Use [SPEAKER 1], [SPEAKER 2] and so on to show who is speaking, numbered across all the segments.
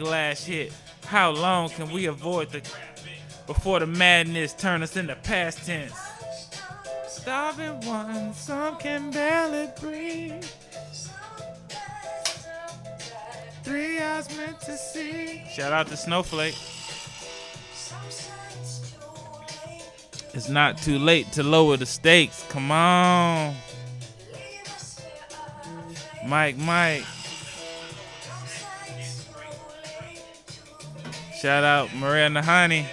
[SPEAKER 1] last hit. How long can we avoid before the madness turn us into past tense? Starving one, some can barely breathe. 3 eyes meant to see. Shout out to Snowflake. It's not too late to lower the stakes. Come on. Mike. Shout out Mrna.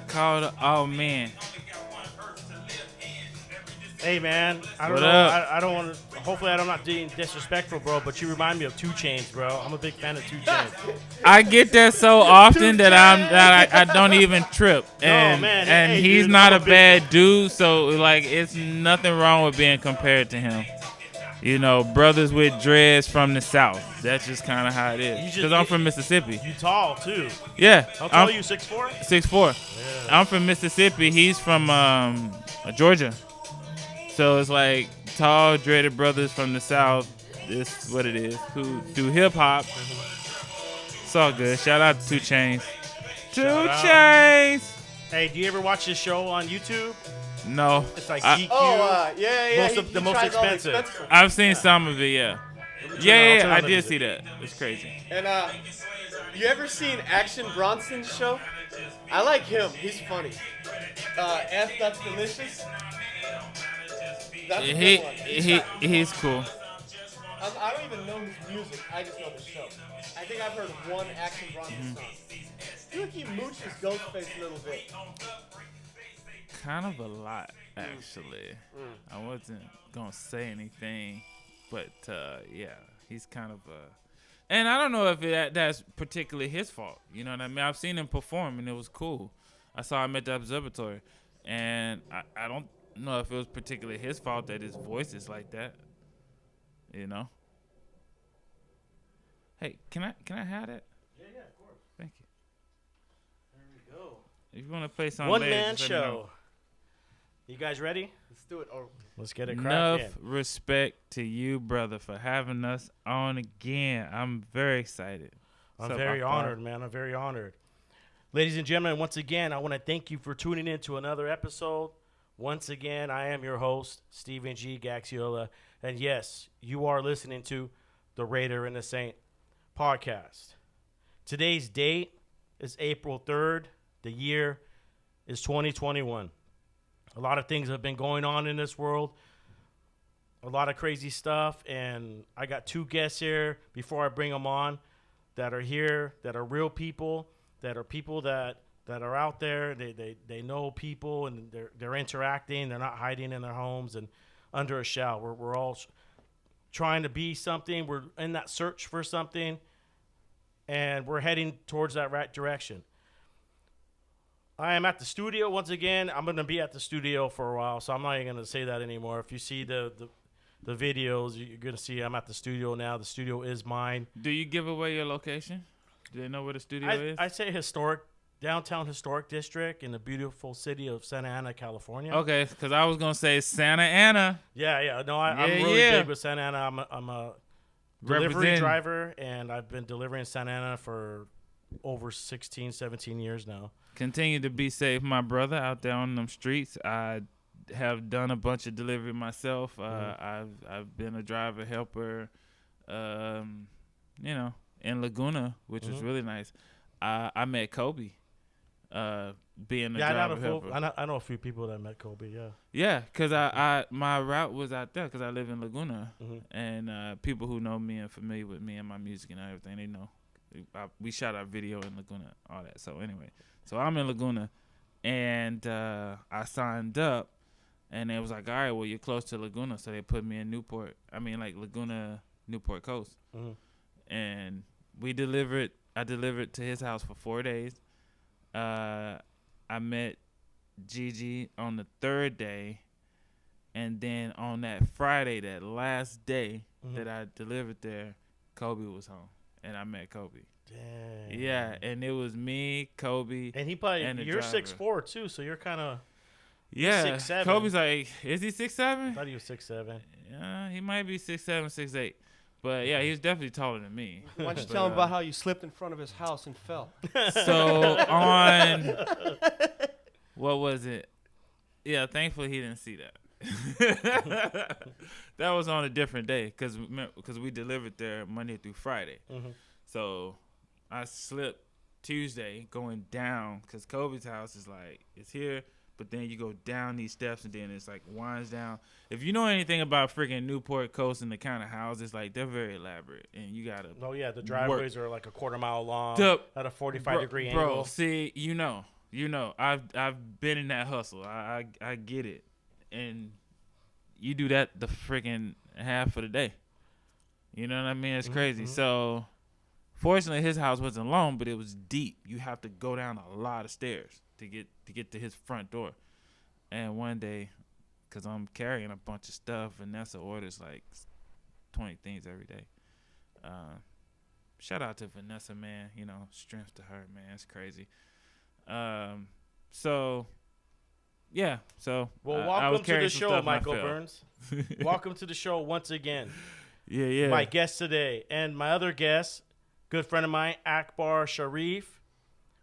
[SPEAKER 1] Called all men.
[SPEAKER 2] Hey man, I don't
[SPEAKER 1] What
[SPEAKER 2] know.
[SPEAKER 1] up?
[SPEAKER 2] I don't want to. Hopefully, I'm not being disrespectful, bro. But you remind me of 2 Chainz, bro. I'm a big fan of 2 Chainz.
[SPEAKER 1] I get that so often that I don't even trip, and
[SPEAKER 2] man,
[SPEAKER 1] and
[SPEAKER 2] hey,
[SPEAKER 1] he's
[SPEAKER 2] dude,
[SPEAKER 1] not
[SPEAKER 2] I'm
[SPEAKER 1] a
[SPEAKER 2] a big
[SPEAKER 1] bad dude, so like it's nothing wrong with being compared to him. You know, brothers with dreads from the South. That's just kind of how it is. Because I'm from Mississippi.
[SPEAKER 2] You tall too.
[SPEAKER 1] Yeah.
[SPEAKER 2] How tall are you? 6'4"?
[SPEAKER 1] 6'4".
[SPEAKER 2] Yeah.
[SPEAKER 1] I'm from Mississippi. He's from Georgia. So it's like tall, dreaded brothers from the South. This is what it is. Who do hip hop. It's all good. Shout out to 2 Chainz. 2 Chainz.
[SPEAKER 2] Hey, do you ever watch this show on YouTube?
[SPEAKER 1] No.
[SPEAKER 2] It's like GQ.
[SPEAKER 3] Yeah.
[SPEAKER 2] The most expensive.
[SPEAKER 1] I've seen some of it, yeah. Yeah, I did see that. It's crazy.
[SPEAKER 3] And you ever seen Action Bronson's show? I like him. He's funny. F That's Delicious. That's a good one.
[SPEAKER 1] He's cool.
[SPEAKER 3] I don't even know his music. I just know the show. I think I've heard one Action Bronson song. I feel like he mooches Ghostface a little bit.
[SPEAKER 1] Kind of a lot, actually. I wasn't gonna say anything, but yeah, he's kind of and I don't know if that's particularly his fault. You know what I mean? I've seen him perform, and it was cool. I saw him at the Observatory, and I don't know if it was particularly his fault that his voice is like that. You know? Hey, can I have that?
[SPEAKER 2] Yeah, of course.
[SPEAKER 1] Thank you.
[SPEAKER 2] There we go.
[SPEAKER 1] If you want to play something,
[SPEAKER 2] One
[SPEAKER 1] later,
[SPEAKER 2] man
[SPEAKER 1] just let me know.
[SPEAKER 2] show. You guys ready?
[SPEAKER 3] Let's do it.
[SPEAKER 2] Let's get it
[SPEAKER 1] Enough
[SPEAKER 2] cracking.
[SPEAKER 1] respect to you, brother, for having us on again. I'm very excited.
[SPEAKER 2] I'm very honored, man. I'm very honored. Ladies and gentlemen, once again, I want to thank you for tuning in to another episode. Once again, I am your host, Stephen G. Gaxiola. And yes, you are listening to the Raider and the Saint podcast. Today's date is April 3rd. The year is 2021. A lot of things have been going on in this world. A lot of crazy stuff. And I got 2 guests here before I bring them on that are here, that are real people, that are people that are out there. They know people, and they're interacting. They're not hiding in their homes and under a shell. We're all trying to be something. We're in that search for something, and we're heading towards that right direction. I am at the studio once again. I'm going to be at the studio for a while, so I'm not even going to say that anymore. If you see the videos, you're going to see I'm at the studio now. The studio is mine.
[SPEAKER 1] Do you give away your location? Do they know where the studio is?
[SPEAKER 2] I say downtown historic district in the beautiful city of Santa Ana, California.
[SPEAKER 1] Okay, because I was going to say Santa Ana.
[SPEAKER 2] Yeah. No, I'm really big with Santa Ana. I'm a delivery driver, and I've been delivering in Santa Ana for over 16, 17 years now.
[SPEAKER 1] Continue to be safe, my brother, out there on them streets. I have done a bunch of delivery myself. I've been a driver helper, in Laguna, which was really nice. I met Kobe, being a driver helper.
[SPEAKER 2] I know a few people that met Kobe. Yeah.
[SPEAKER 1] Yeah, because my route was out there because I live in Laguna, and people who know me and familiar with me and my music and everything, they know. We shot our video in Laguna, all that. So anyway, so I'm in Laguna, and I signed up, and it was like, all right, well, you're close to Laguna, so they put me in Laguna, Newport Coast, and I delivered to his house for 4 days. I met Gigi on the 3rd day, and then on that Friday, that last day that I delivered there, Kobe was home. And I met Kobe.
[SPEAKER 2] Dang.
[SPEAKER 1] Yeah, and it was me, Kobe,
[SPEAKER 2] and he
[SPEAKER 1] and the
[SPEAKER 2] you're
[SPEAKER 1] driver.
[SPEAKER 2] 6'4" too, so you're kind of
[SPEAKER 1] Yeah,
[SPEAKER 2] 6'7".
[SPEAKER 1] Kobe's like, is he 6'7"?
[SPEAKER 2] I thought he was 6'7".
[SPEAKER 1] Yeah, he might be 6'7", 6'8". But yeah, he's definitely taller than me.
[SPEAKER 3] Why don't you tell him about how you slipped in front of his house and fell?
[SPEAKER 1] So on, what was it? Yeah, thankfully he didn't see that. That was on a different day because we delivered there Monday through Friday.
[SPEAKER 2] Mm-hmm.
[SPEAKER 1] So I slipped Tuesday going down because Kobe's house is like, it's here, but then you go down these steps and then it's like winds down. If you know anything about freaking Newport Coast and the kind of houses, like they're very elaborate and you gotta.
[SPEAKER 2] Oh yeah, the driveways are like a quarter mile long at a 45-degree
[SPEAKER 1] angle.
[SPEAKER 2] angle.
[SPEAKER 1] Bro, see, you know, I've been in that hustle. I get it, and you do that the freaking half of the day. You know what I mean? It's crazy. So. Fortunately, his house wasn't long, but it was deep. You have to go down a lot of stairs to get to his front door. And one day, because I'm carrying a bunch of stuff, Vanessa orders like 20 things every day. Shout out to Vanessa, man. You know, strength to her, man. It's crazy. So, yeah. So,
[SPEAKER 2] well,
[SPEAKER 1] I was
[SPEAKER 2] welcome to the show, Michael
[SPEAKER 1] Burnz.
[SPEAKER 2] Welcome to the show once again.
[SPEAKER 1] Yeah.
[SPEAKER 2] My guest today and my other guest, good friend of mine, Akbar Sharif.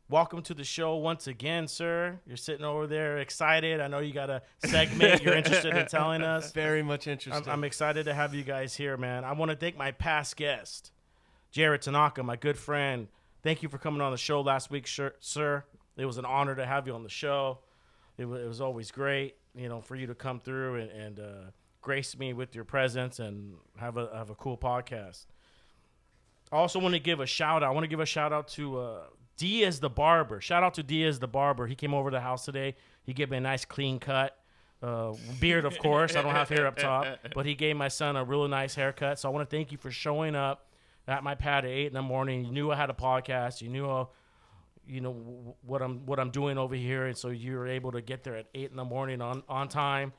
[SPEAKER 2] Welcome to the show once again, sir. You're sitting over there excited. I know you got a segment you're interested in telling us.
[SPEAKER 3] Very much interested.
[SPEAKER 2] I'm excited to have you guys here, man. I want to thank my past guest, Jared Tanaka, my good friend. Thank you for coming on the show last week, sir. It was an honor to have you on the show. It was always great, you know, for you to come through and grace me with your presence and have a cool podcast. I also want to give a shout out. I want to give a shout out to Diaz the Barber. Shout out to Diaz the Barber. He came over to the house today. He gave me a nice clean cut. Beard, of course. I don't have hair up top. But he gave my son a really nice haircut. So I want to thank you for showing up at my pad at 8 in the morning. You knew I had a podcast. You knew what I'm doing over here. And so you were able to get there at 8 in the morning on time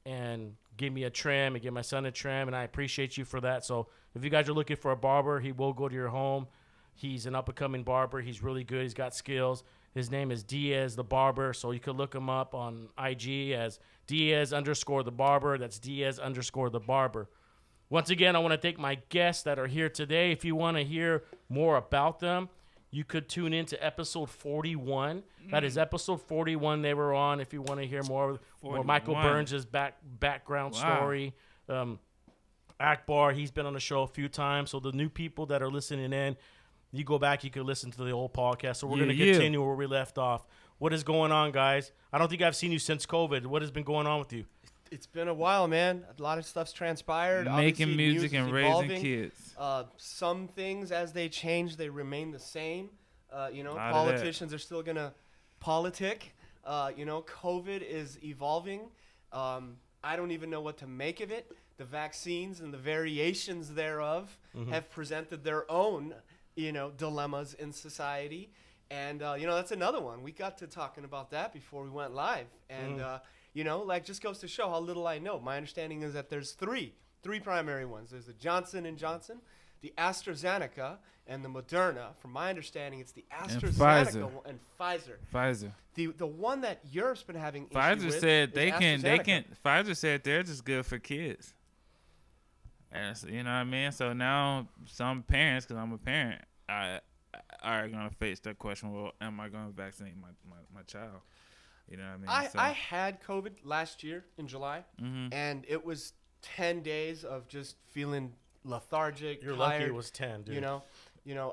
[SPEAKER 2] and give me a trim and give my son a trim. And I appreciate you for that. So if you guys are looking for a barber, he will go to your home. He's an up-and-coming barber. He's really good. He's got skills. His name is Diaz the Barber, so you could look him up on IG as Diaz_the Barber. That's Diaz_the Barber. Once again, I want to thank my guests that are here today. If you want to hear more about them, you could tune into episode 41. That is episode 41 they were on. If you want to hear more Michael Burnz' background story. Akbar, he's been on the show a few times. So the new people that are listening in, you go back, you can listen to the old podcast. So we're going to continue where we left off. What is going on, guys? I don't think I've seen you since COVID. What has been going on with you?
[SPEAKER 3] It's been a while, man. A lot of stuff's transpired.
[SPEAKER 1] Making music and raising kids.
[SPEAKER 3] Some things, as they change, they remain the same. Politicians are still going to politic. COVID is evolving. I don't even know what to make of it. The vaccines and the variations thereof have presented their own, dilemmas in society. And, that's another one. We got to talking about that before we went live. And, just goes to show how little I know. My understanding is that there's three primary ones. There's the Johnson & Johnson, the AstraZeneca, and the Mrna. From my understanding, it's the AstraZeneca and Pfizer. The one that Europe's been having issue
[SPEAKER 1] Pfizer
[SPEAKER 3] with
[SPEAKER 1] said
[SPEAKER 3] is
[SPEAKER 1] Pfizer said they're just good for kids. And you know what I mean? So now some parents, because I'm a parent, are going to face that question, well, am I going to vaccinate my child? You know what I mean?
[SPEAKER 3] I had COVID last year in July, and it was 10 days of just feeling lethargic,
[SPEAKER 2] You're
[SPEAKER 3] tired,
[SPEAKER 2] lucky it was 10, dude.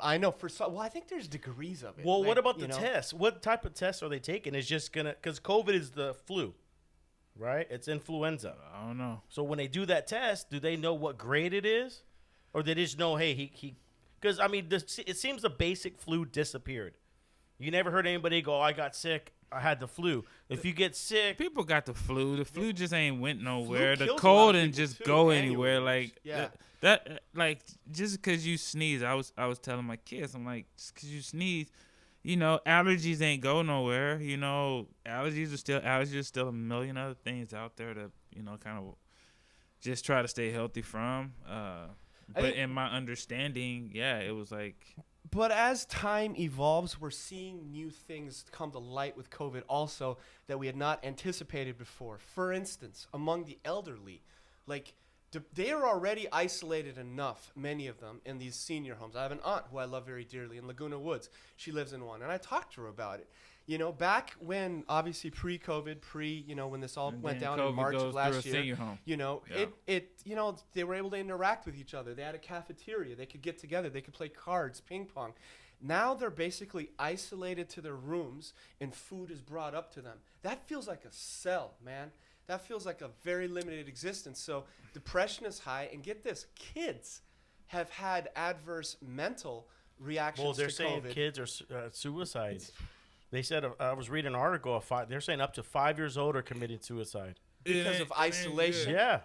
[SPEAKER 3] I know for some. Well, I think there's degrees of it.
[SPEAKER 2] Well, what about the tests? What type of tests are they taking? It's just because COVID is the flu, right? It's influenza.
[SPEAKER 1] I don't know.
[SPEAKER 2] So when they do that test, do they know what grade it is, or they just know, hey, he? Because it seems the basic flu disappeared. You never heard anybody go, I got sick, I had the flu. If you get sick,
[SPEAKER 1] people got the flu. The flu just ain't went nowhere. The
[SPEAKER 3] kills
[SPEAKER 1] cold
[SPEAKER 3] a lot of
[SPEAKER 1] didn't
[SPEAKER 3] people
[SPEAKER 1] just
[SPEAKER 3] too,
[SPEAKER 1] go
[SPEAKER 3] anyway.
[SPEAKER 1] anywhere. Like
[SPEAKER 3] Yeah.
[SPEAKER 1] that just because you sneeze. I was telling my kids, I'm like, just because you sneeze, allergies ain't go nowhere. Allergies are still a million other things out there to kind of just try to stay healthy from. But in my understanding, it was like.
[SPEAKER 3] But as time evolves, we're seeing new things come to light with COVID also that we had not anticipated before. For instance, among the elderly, like they are already isolated enough, many of them, in these senior homes. I have an aunt who I love very dearly in Laguna Woods. She lives in one, and I talked to her about it. You know, back when, obviously pre-COVID, when this all went down in March of last year, you know, they were able to interact with each other. They had a cafeteria. They could get together. They could play cards, ping pong. Now they're basically isolated to their rooms, and food is brought up to them. That feels like a cell, man. That feels like a very limited existence. So depression is high, and get this, kids have had adverse mental reactions to COVID. Well,
[SPEAKER 2] they're saying kids are suicides. They said, I was reading an article of they're saying up to 5 years old are committing suicide.
[SPEAKER 3] Because of isolation.
[SPEAKER 2] Yeah.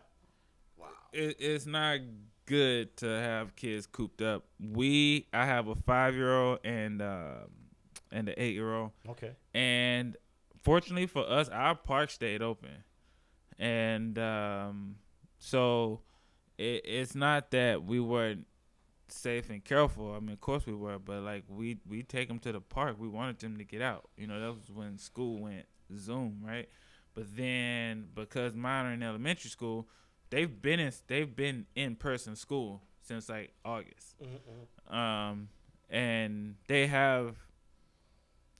[SPEAKER 1] Wow. It's not good to have kids cooped up. I have a 5-year-old and an 8-year-old.
[SPEAKER 2] Okay.
[SPEAKER 1] And fortunately for us, our park stayed open. And so it's not that we weren't safe and careful. I mean, of course we were, but like we take them to the park. We wanted them to get out. You know, that was when school went Zoom, right? But then because mine are in elementary school, they've been in person school since like August. Mm-hmm. And they have.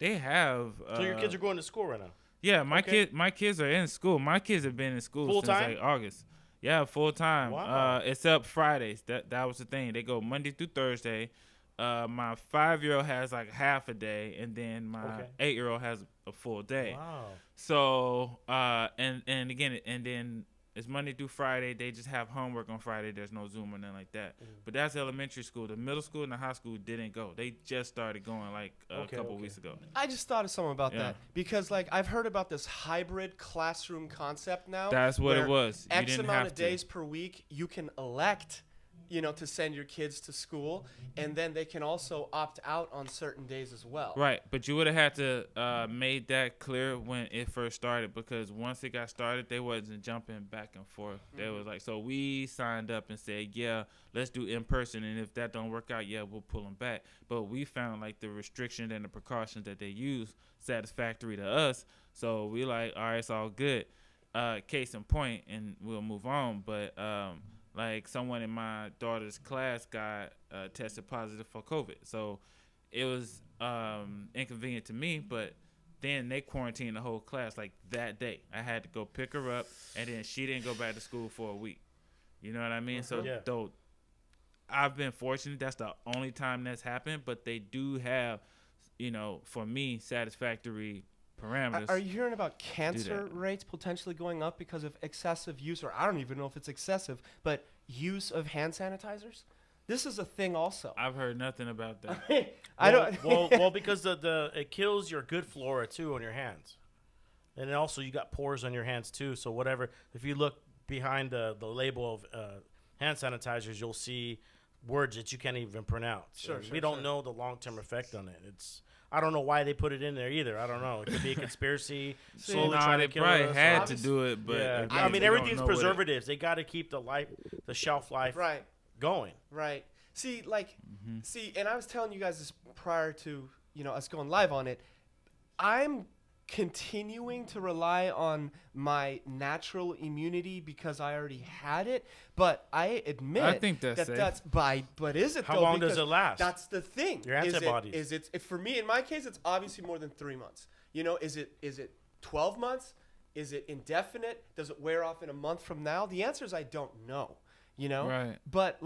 [SPEAKER 2] So your kids are going to school right now?
[SPEAKER 1] Yeah, my kids are in school. My kids have been in school
[SPEAKER 2] full
[SPEAKER 1] since
[SPEAKER 2] time?
[SPEAKER 1] like August. Yeah, full time.
[SPEAKER 2] Wow.
[SPEAKER 1] Except Fridays. That was the thing. They go Monday through Thursday. My 5-year-old has like half a day, and then my 8-year-old has a full day.
[SPEAKER 2] Wow.
[SPEAKER 1] So and then it's Monday through Friday. They just have homework on Friday. There's no Zoom or nothing like that. Mm-hmm. But that's elementary school. The middle school and the high school didn't go. They just started going like a couple weeks ago.
[SPEAKER 3] I just thought of something about that because like I've heard about this hybrid classroom concept now.
[SPEAKER 1] That's what it was. You
[SPEAKER 3] X amount of days per week you can elect, to send your kids to school, and then they can also opt out on certain days as well.
[SPEAKER 1] Right, but you would have had to made that clear when it first started, because once it got started, they wasn't jumping back and forth. Mm-hmm. They was like, so we signed up and said, yeah, let's do in person, and if that don't work out, yeah, we'll pull them back. But we found like the restrictions and the precautions that they use satisfactory to us, so we like, all right, it's all good. Case in point, and we'll move on, but like someone in my daughter's class got tested positive for COVID. So it was inconvenient to me, but then they quarantined the whole class like that day. I had to go pick her up, and then she didn't go back to school for a week. You know what I mean? So though I've been fortunate, that's the only time that's happened, but they do have, for me, satisfactory parameters.
[SPEAKER 3] Are you hearing about cancer rates potentially going up because of excessive use, or I don't even know if it's excessive, but use of hand sanitizers? This is a thing also.
[SPEAKER 1] I've heard nothing about that.
[SPEAKER 2] well, because it kills your good flora too on your hands, and then also you got pores on your hands too. So whatever, if you look behind the label of hand sanitizers, you'll see words that you can't even pronounce.
[SPEAKER 3] Sure.
[SPEAKER 2] We don't know the long-term effect on it. I don't know why they put it in there either. I don't know. It could be a conspiracy. Slowly trying to kill us.
[SPEAKER 1] They probably had to do it, but
[SPEAKER 2] again, I mean, everything's preservatives. They got to keep the shelf life going.
[SPEAKER 3] Right. See, and I was telling you guys this prior to us going live on it. I'm continuing to rely on my natural immunity because I already had it, but I admit
[SPEAKER 1] I think that's
[SPEAKER 3] but is it?
[SPEAKER 2] How long does it last?
[SPEAKER 3] That's the thing.
[SPEAKER 2] Your antibodies.
[SPEAKER 3] Is it for me? In my case, it's obviously more than 3 months. Is it 12 months? Is it indefinite? Does it wear off in a month from now? The answer is I don't know.
[SPEAKER 1] Right.
[SPEAKER 3] But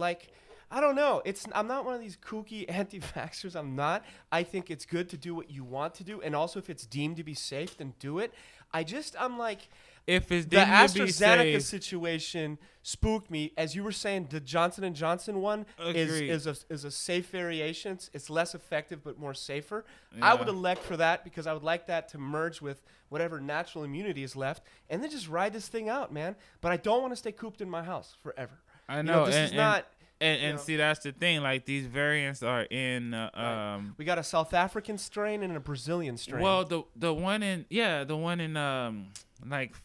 [SPEAKER 3] I don't know. I'm not one of these kooky anti-vaxxers. I'm not. I think it's good to do what you want to do, and also if it's deemed to be safe, then do it. I'm like,
[SPEAKER 1] if it's
[SPEAKER 3] the
[SPEAKER 1] deemed to be
[SPEAKER 3] AstraZeneca
[SPEAKER 1] safe,
[SPEAKER 3] situation spooked me. As you were saying, the Johnson & Johnson one is a safe variation. It's less effective but more safer. Yeah. I would elect for that because I would like that to merge with whatever natural immunity is left, and then just ride this thing out, man. But I don't want to stay cooped in my house forever.
[SPEAKER 1] I know.
[SPEAKER 3] This is not.
[SPEAKER 1] And see, that's the thing. Like, these variants are in.
[SPEAKER 3] We got a South African strain and a Brazilian strain.
[SPEAKER 1] Well, the one in like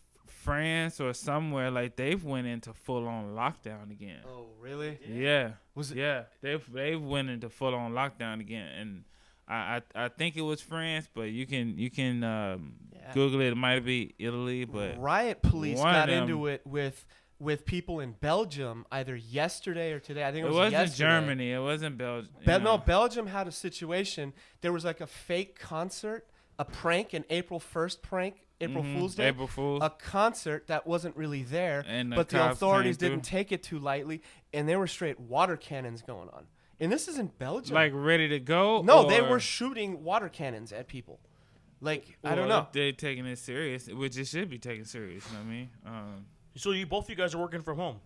[SPEAKER 1] France or somewhere, like they've went into full on lockdown again.
[SPEAKER 3] Oh, really?
[SPEAKER 1] Yeah.
[SPEAKER 3] Was it?
[SPEAKER 1] Yeah, they've went into full on lockdown again, and I think it was France, but you can Google it. It might be Italy, but
[SPEAKER 3] riot police
[SPEAKER 1] one
[SPEAKER 3] got
[SPEAKER 1] of them-
[SPEAKER 3] into it with people in Belgium either yesterday or today. I think
[SPEAKER 1] it
[SPEAKER 3] it
[SPEAKER 1] wasn't
[SPEAKER 3] yesterday.
[SPEAKER 1] Germany. It wasn't Belgium.
[SPEAKER 3] No, Belgium had a situation. There was like a fake concert, a prank, an April 1st prank, April Fool's Day.
[SPEAKER 1] April Fool's.
[SPEAKER 3] A concert that wasn't really there,
[SPEAKER 1] And the
[SPEAKER 3] but the
[SPEAKER 1] cops
[SPEAKER 3] authorities
[SPEAKER 1] came
[SPEAKER 3] didn't take it too lightly, and there were straight water cannons going on. And this is in Belgium.
[SPEAKER 1] Like ready to go?
[SPEAKER 3] No, they
[SPEAKER 1] or-
[SPEAKER 3] were shooting water cannons at people. Like, I don't know.
[SPEAKER 1] If they're taking it serious, which it should be taken serious. You know what I mean?
[SPEAKER 2] So both of you guys are working from home.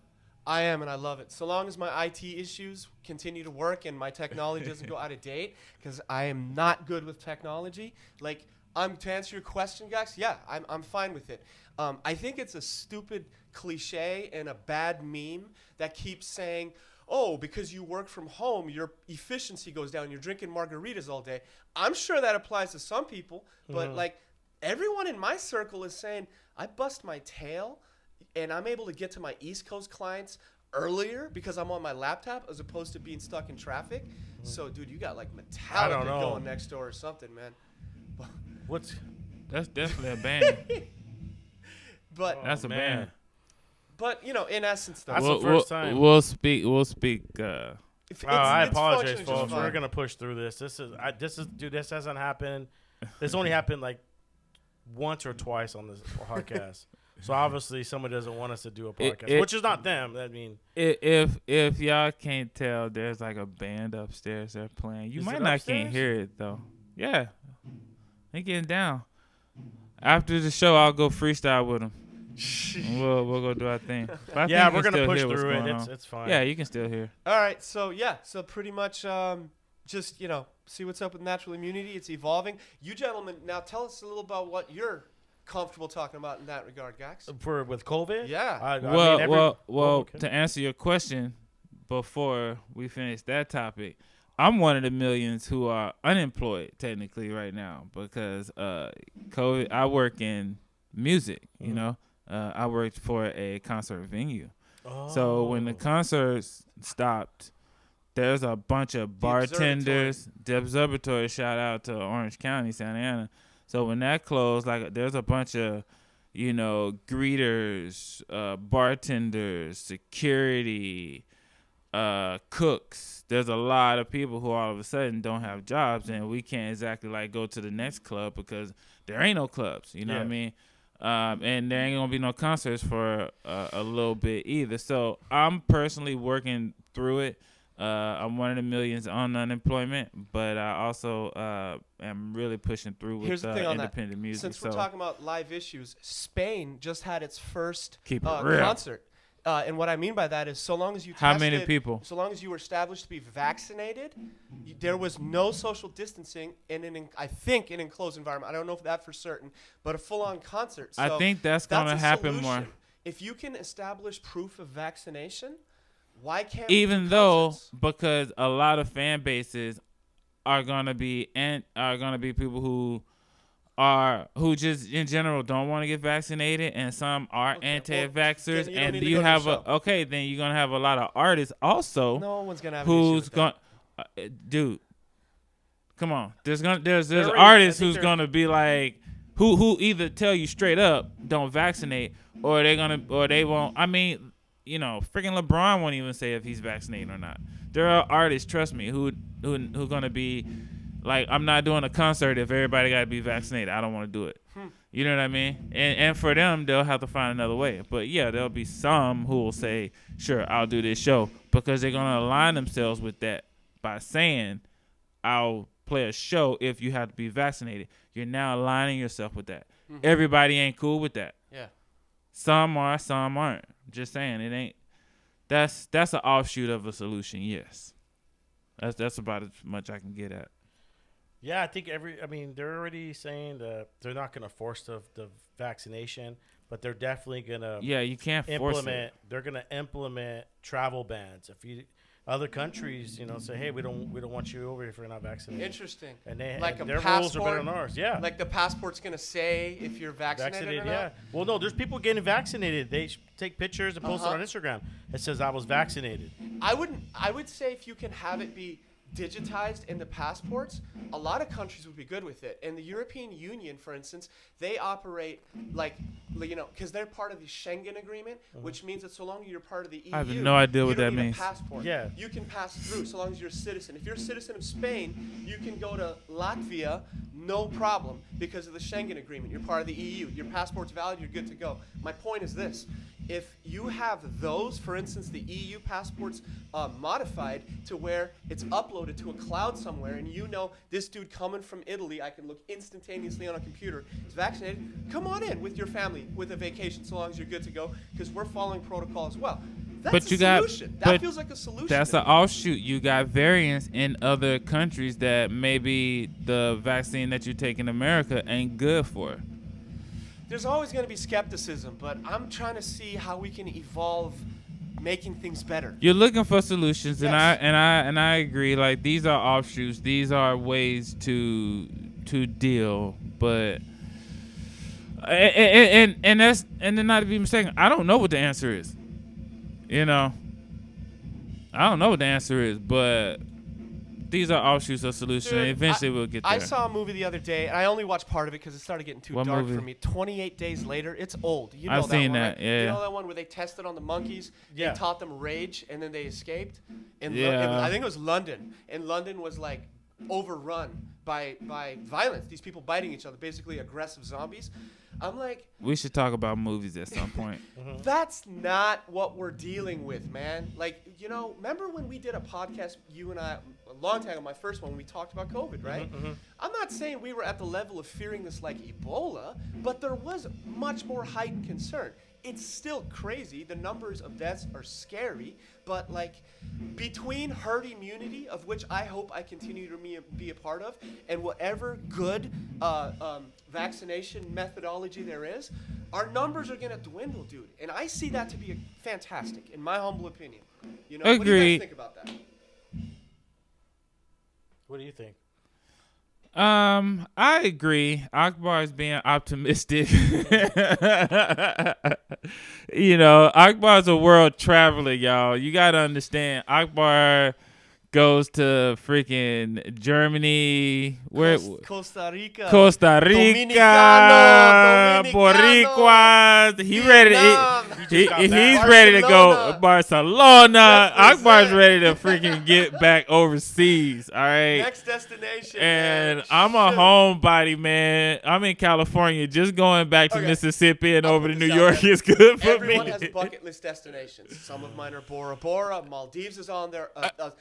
[SPEAKER 3] I am, and I love it. So long as my IT issues continue to work and my technology doesn't go out of date, because I am not good with technology. Like, to answer your question, guys, yeah, I'm fine with it. I think it's a stupid cliche and a bad meme that keeps saying, oh, because you work from home, your efficiency goes down. You're drinking margaritas all day. I'm sure that applies to some people, but like everyone in my circle is saying, I bust my tail and I'm able to get to my East Coast clients earlier because I'm on my laptop as opposed to being stuck in traffic. So, dude, you got like Metallica going next door or something, man.
[SPEAKER 1] That's definitely a band.
[SPEAKER 3] But
[SPEAKER 1] That's a band.
[SPEAKER 3] But in essence, though,
[SPEAKER 2] That's the first time.
[SPEAKER 1] We'll speak.
[SPEAKER 2] I apologize,
[SPEAKER 3] functioning just
[SPEAKER 2] folks.
[SPEAKER 3] fine.
[SPEAKER 2] We're gonna push through this. This hasn't happened. This only happened like once or twice on this podcast. So obviously, someone doesn't want us to do a podcast, which is not them. I mean,
[SPEAKER 1] if y'all can't tell, there's like a band upstairs they're playing. You
[SPEAKER 2] Is
[SPEAKER 1] might
[SPEAKER 2] it
[SPEAKER 1] not
[SPEAKER 2] upstairs?
[SPEAKER 1] can't hear it though. Yeah, they getting down. After the show, I'll go freestyle with them. We'll go do our thing. But I
[SPEAKER 2] yeah,
[SPEAKER 1] think
[SPEAKER 2] we're
[SPEAKER 1] you can
[SPEAKER 2] gonna
[SPEAKER 1] still
[SPEAKER 2] push
[SPEAKER 1] hear what's
[SPEAKER 2] through it.
[SPEAKER 1] going on.
[SPEAKER 2] It's fine.
[SPEAKER 1] Yeah, you can still hear.
[SPEAKER 3] All right, so pretty much just see what's up with natural immunity. It's evolving. You gentlemen, now tell us a little about what you're comfortable talking about in that regard, Gax.
[SPEAKER 2] With COVID.
[SPEAKER 3] Yeah.
[SPEAKER 2] I mean, okay.
[SPEAKER 1] To answer your question, before we finish that topic, I'm one of the millions who are unemployed technically right now because COVID. I work in music, you know. I worked for a concert venue. So when the concerts stopped, there's a bunch of bartenders. The Observatory, shout out to Orange County, Santa Ana. So when that closed, like there's a bunch of, greeters, bartenders, security, cooks. There's a lot of people who all of a sudden don't have jobs, and we can't exactly like go to the next club because there ain't no clubs. You know what I mean? And there ain't gonna be no concerts for a little bit either. So I'm personally working through it. I'm one of the millions on unemployment, but I also am really pushing through with
[SPEAKER 3] Here's the thing on
[SPEAKER 1] independent
[SPEAKER 3] that.
[SPEAKER 1] music.
[SPEAKER 3] Since we're talking about live issues, Spain just had its first
[SPEAKER 1] Keep it real.
[SPEAKER 3] concert. And what I mean by that is so long as you
[SPEAKER 1] How
[SPEAKER 3] tested,
[SPEAKER 1] many people?
[SPEAKER 3] So long as you were established to be vaccinated, there was no social distancing in I think an enclosed environment. I don't know if that for certain, but a full-on concert. So
[SPEAKER 1] I think that's gonna
[SPEAKER 3] a
[SPEAKER 1] happen
[SPEAKER 3] solution.
[SPEAKER 1] more.
[SPEAKER 3] If you can establish proof of vaccination, why can't we
[SPEAKER 1] Even
[SPEAKER 3] do
[SPEAKER 1] though,
[SPEAKER 3] concerts?
[SPEAKER 1] because a lot of fan bases are gonna be people who just in general don't want to get vaccinated, and some are
[SPEAKER 3] Okay,
[SPEAKER 1] anti-vaxxers,
[SPEAKER 3] then you don't
[SPEAKER 1] and
[SPEAKER 3] need to
[SPEAKER 1] you
[SPEAKER 3] go to
[SPEAKER 1] have
[SPEAKER 3] the show.
[SPEAKER 1] then you're gonna have a lot of artists also
[SPEAKER 3] No one's gonna have an issue
[SPEAKER 1] who's
[SPEAKER 3] with
[SPEAKER 1] going
[SPEAKER 3] that.
[SPEAKER 1] dude, come on, there's
[SPEAKER 2] already-
[SPEAKER 1] artists
[SPEAKER 2] I think
[SPEAKER 1] who's
[SPEAKER 2] they're-
[SPEAKER 1] gonna be like who either tell you straight up don't vaccinate, or they won't. I mean, freaking LeBron won't even say if he's vaccinated or not. There are artists, trust me, who gonna be like, I'm not doing a concert if everybody got to be vaccinated. I don't want to do it. You know what I mean? And for them, they'll have to find another way. But yeah, there'll be some who will say, sure, I'll do this show, because they're gonna align themselves with that by saying, I'll play a show if you have to be vaccinated. You're now aligning yourself with that. Everybody ain't cool with that.
[SPEAKER 3] Yeah.
[SPEAKER 1] Some are, some aren't. Just saying, it ain't. That's an offshoot of a solution. Yes, that's about as much I can get at.
[SPEAKER 2] Yeah, I think they're already saying that they're not going to force the vaccination, but they're definitely going to
[SPEAKER 1] Yeah, you can't force it.
[SPEAKER 2] They're going to implement travel bans. other countries, say, hey, we don't want you over here if you're not vaccinated.
[SPEAKER 3] Interesting.
[SPEAKER 2] And
[SPEAKER 3] their
[SPEAKER 2] rules are better than ours. Yeah.
[SPEAKER 3] Like the passport's gonna say if you're vaccinated or not?
[SPEAKER 2] Yeah. Well, no, there's people getting vaccinated. They take pictures and post it on Instagram. It says I was vaccinated.
[SPEAKER 3] I would say if you can have it be digitized in the passports, a lot of countries would be good with it. In the European Union, for instance, they operate because they're part of the Schengen Agreement, which means that so long as you're part of the EU,
[SPEAKER 1] I have no idea what that means.
[SPEAKER 3] A passport.
[SPEAKER 2] Yeah.
[SPEAKER 3] You can pass through so long as you're a citizen. If you're a citizen of Spain, you can go to Latvia, no problem, because of the Schengen Agreement. You're part of the EU. Your passport's valid. You're good to go. My point is this. If you have those, for instance, the EU passports modified to where it's uploaded to a cloud somewhere, and this dude coming from Italy, I can look instantaneously on a computer, is vaccinated, come on in with your family with a vacation so long as you're good to go, because we're following protocol as well. That's a solution. That feels like a solution.
[SPEAKER 1] That's an offshoot. You got variants in other countries that maybe the vaccine that you take in America ain't good for.
[SPEAKER 3] There's always going to be skepticism, but I'm trying to see how we can evolve making things better.
[SPEAKER 1] You're looking for solutions,
[SPEAKER 3] Yes.
[SPEAKER 1] and I agree. Like, these are offshoots. These are ways to deal, but and then not to be mistaken, I don't know what the answer is. I don't know what the answer is, but these are offshoots of solutions.
[SPEAKER 3] Dude,
[SPEAKER 1] and eventually we'll get there.
[SPEAKER 3] I saw a movie the other day, and I only watched part of it because it started getting too
[SPEAKER 1] What
[SPEAKER 3] dark
[SPEAKER 1] movie?
[SPEAKER 3] for me. 28 Days Later. It's old. You know
[SPEAKER 1] I've
[SPEAKER 3] that
[SPEAKER 1] seen
[SPEAKER 3] one,
[SPEAKER 1] that,
[SPEAKER 3] right?
[SPEAKER 1] yeah.
[SPEAKER 3] You know that one where they tested on the monkeys?
[SPEAKER 2] Yeah.
[SPEAKER 3] They taught them rage, and then they escaped?
[SPEAKER 1] Yeah.
[SPEAKER 3] I think it was London. And London was, overrun by violence. These people biting each other, basically aggressive zombies. I'm like,
[SPEAKER 1] We should talk about movies at some point.
[SPEAKER 3] that's not what we're dealing with, man. Remember when we did a podcast, you and I, a long time ago, my first one, when we talked about COVID, right? I'm not saying we were at the level of fearing this like Ebola, but there was much more heightened concern. It's still crazy. The numbers of deaths are scary, but between herd immunity, of which I hope I continue to be a part of, and whatever good vaccination methodology there is, our numbers are going to dwindle, dude. And I see that to be fantastic, in my humble opinion. What do you
[SPEAKER 1] Agreed.
[SPEAKER 3] guys think about that?
[SPEAKER 2] What do you think?
[SPEAKER 1] I agree. Akbar is being optimistic. Akbar's a world traveler, y'all. You gotta understand. Akbar goes to freaking Germany,
[SPEAKER 3] Costa Rica,
[SPEAKER 1] Boricuas. He's ready to go Barcelona. Akbar's ready to freaking get back overseas. All right.
[SPEAKER 3] Next destination.
[SPEAKER 1] And
[SPEAKER 3] man.
[SPEAKER 1] I'm a homebody, man. I'm in California. Just going back to Mississippi and over to New York is good for
[SPEAKER 3] Everyone
[SPEAKER 1] me.
[SPEAKER 3] has bucket list destinations. Some of mine are Bora Bora. Maldives is on there.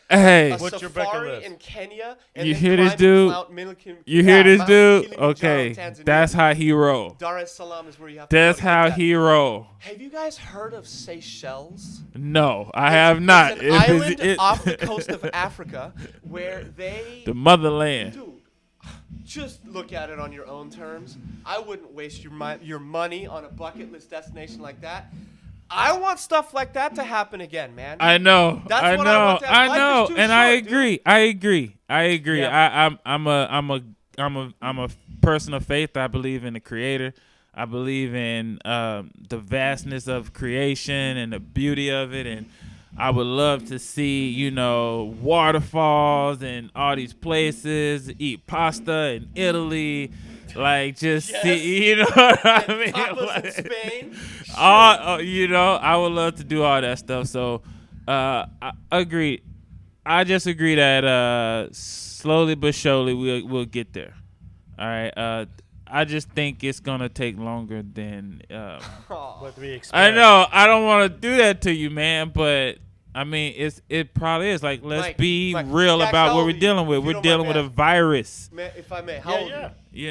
[SPEAKER 1] Hey,
[SPEAKER 3] a
[SPEAKER 2] what's your bucket
[SPEAKER 3] safari
[SPEAKER 2] list?
[SPEAKER 3] in Kenya. And
[SPEAKER 1] you
[SPEAKER 3] then
[SPEAKER 1] hear this
[SPEAKER 3] climbing
[SPEAKER 1] dude?
[SPEAKER 3] Mount Kilimanjaro,
[SPEAKER 1] You hear this
[SPEAKER 3] Mount
[SPEAKER 1] dude?
[SPEAKER 3] Kilimanjaro,
[SPEAKER 1] Okay,
[SPEAKER 3] Tanzania.
[SPEAKER 1] that's how he roll.
[SPEAKER 3] Dar es Salaam is where you have to
[SPEAKER 1] That's
[SPEAKER 3] go to
[SPEAKER 1] how
[SPEAKER 3] get that.
[SPEAKER 1] he roll.
[SPEAKER 3] Have you guys heard of Seychelles?
[SPEAKER 1] No, I have not.
[SPEAKER 3] It's an island off the coast of Africa where they...
[SPEAKER 1] the motherland.
[SPEAKER 3] Dude, just look at it on your own terms. I wouldn't waste your money on a bucket list destination like that. I want stuff like that to happen again, man.
[SPEAKER 1] I know.
[SPEAKER 3] That's
[SPEAKER 1] I
[SPEAKER 3] what
[SPEAKER 1] know.
[SPEAKER 3] I want to have.
[SPEAKER 1] I
[SPEAKER 3] Life
[SPEAKER 1] know.
[SPEAKER 3] is too
[SPEAKER 1] And
[SPEAKER 3] short,
[SPEAKER 1] I agree. I agree.
[SPEAKER 2] Yeah.
[SPEAKER 1] I'm a person of faith. I believe in the Creator. I believe in the vastness of creation and the beauty of it, and I would love to see, waterfalls and all these places, eat pasta in Italy, see, you know what I mean?
[SPEAKER 3] Tapas in Spain.
[SPEAKER 1] I would love to do all that stuff. So, I agree. I just agree that slowly but surely we'll get there. All right. I just think it's gonna take longer than.
[SPEAKER 2] What do we expect?
[SPEAKER 1] I know. I don't want to do that to you, man, but I mean, it probably is. Like, let's be real
[SPEAKER 3] Jax,
[SPEAKER 1] about
[SPEAKER 3] how
[SPEAKER 1] what
[SPEAKER 3] old
[SPEAKER 1] we're
[SPEAKER 3] are you?
[SPEAKER 1] dealing with.
[SPEAKER 3] If you
[SPEAKER 1] We're
[SPEAKER 3] don't
[SPEAKER 1] dealing
[SPEAKER 3] mind
[SPEAKER 1] with
[SPEAKER 3] me
[SPEAKER 1] a virus.
[SPEAKER 3] If I may, how old are
[SPEAKER 2] Yeah.
[SPEAKER 1] You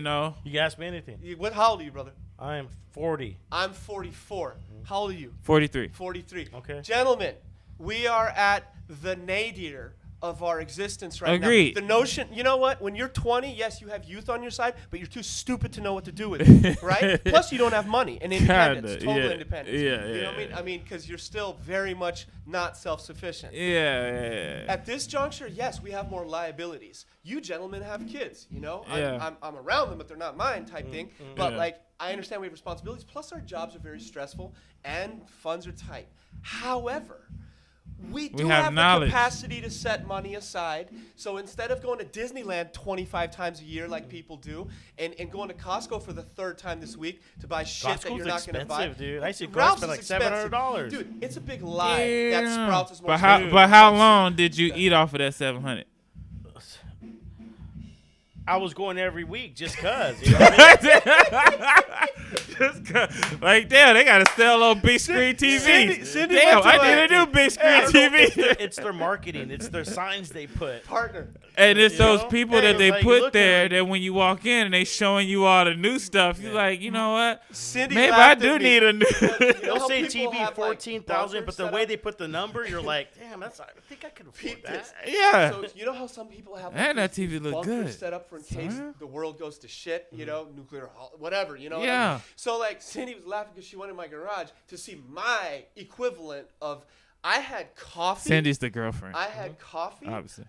[SPEAKER 2] You can ask me anything.
[SPEAKER 3] you? How old are you, brother?
[SPEAKER 2] I am 40.
[SPEAKER 3] I'm 44. How old are you?
[SPEAKER 1] 43.
[SPEAKER 3] 43.
[SPEAKER 2] Okay.
[SPEAKER 3] Gentlemen, we are at the nadir of our existence right
[SPEAKER 1] Agreed.
[SPEAKER 3] now. The notion, you know what? When you're 20, yes, you have youth on your side, but you're too stupid to know what to do with it, right? Plus, you don't have money and independence, total independence.
[SPEAKER 1] Yeah,
[SPEAKER 3] you know what I mean? I mean, because you're still very much not self-sufficient.
[SPEAKER 1] Yeah.
[SPEAKER 3] At this juncture, yes, we have more liabilities. You gentlemen have kids, you know?
[SPEAKER 1] Yeah.
[SPEAKER 3] I'm around them, but they're not mine type thing. But, like, I understand we have responsibilities. Plus, our jobs are very stressful and funds are tight. However, we do have the capacity to set money aside. So instead of going to Disneyland 25 times a year like people do, and going to Costco for the third time this week to buy shit that you're not going to buy.
[SPEAKER 2] Dude. I used to
[SPEAKER 3] Ralph's
[SPEAKER 2] spend like
[SPEAKER 3] expensive.
[SPEAKER 2] $700.
[SPEAKER 3] Dude, it's a big lie that Sprouts is more
[SPEAKER 1] But how long did you eat off of that 700?
[SPEAKER 2] I was going every week just cause. You know what I mean?
[SPEAKER 1] Just cause. Like, damn, they got to sell on big screen TV.
[SPEAKER 3] Cindy
[SPEAKER 1] Damn, I need a new big screen TV.
[SPEAKER 2] It's their marketing. It's their signs they put.
[SPEAKER 3] Partner.
[SPEAKER 1] And it's those
[SPEAKER 2] know?
[SPEAKER 1] people that they
[SPEAKER 2] like,
[SPEAKER 1] put there that when you walk in and they showing you all the new stuff, you're like, you know what?
[SPEAKER 3] Cindy
[SPEAKER 1] Maybe I
[SPEAKER 3] laughed
[SPEAKER 1] do
[SPEAKER 3] at me.
[SPEAKER 1] need a new.
[SPEAKER 2] They'll say TV
[SPEAKER 3] have,
[SPEAKER 2] 14,000,
[SPEAKER 3] like,
[SPEAKER 2] but the way they put the number, you're like, damn, I think I could afford that.
[SPEAKER 1] Yeah.
[SPEAKER 3] So you know how some people have
[SPEAKER 1] And that
[SPEAKER 3] these
[SPEAKER 1] TV look
[SPEAKER 3] bunkers
[SPEAKER 1] good.
[SPEAKER 3] set up for in case the world goes to shit, you know, nuclear, whatever, you know. what I
[SPEAKER 1] Yeah.
[SPEAKER 3] mean? So like Cindy was laughing because she went in my garage to see my equivalent of. I had coffee.
[SPEAKER 1] Cindy's the girlfriend.
[SPEAKER 3] I had coffee.
[SPEAKER 1] Obviously.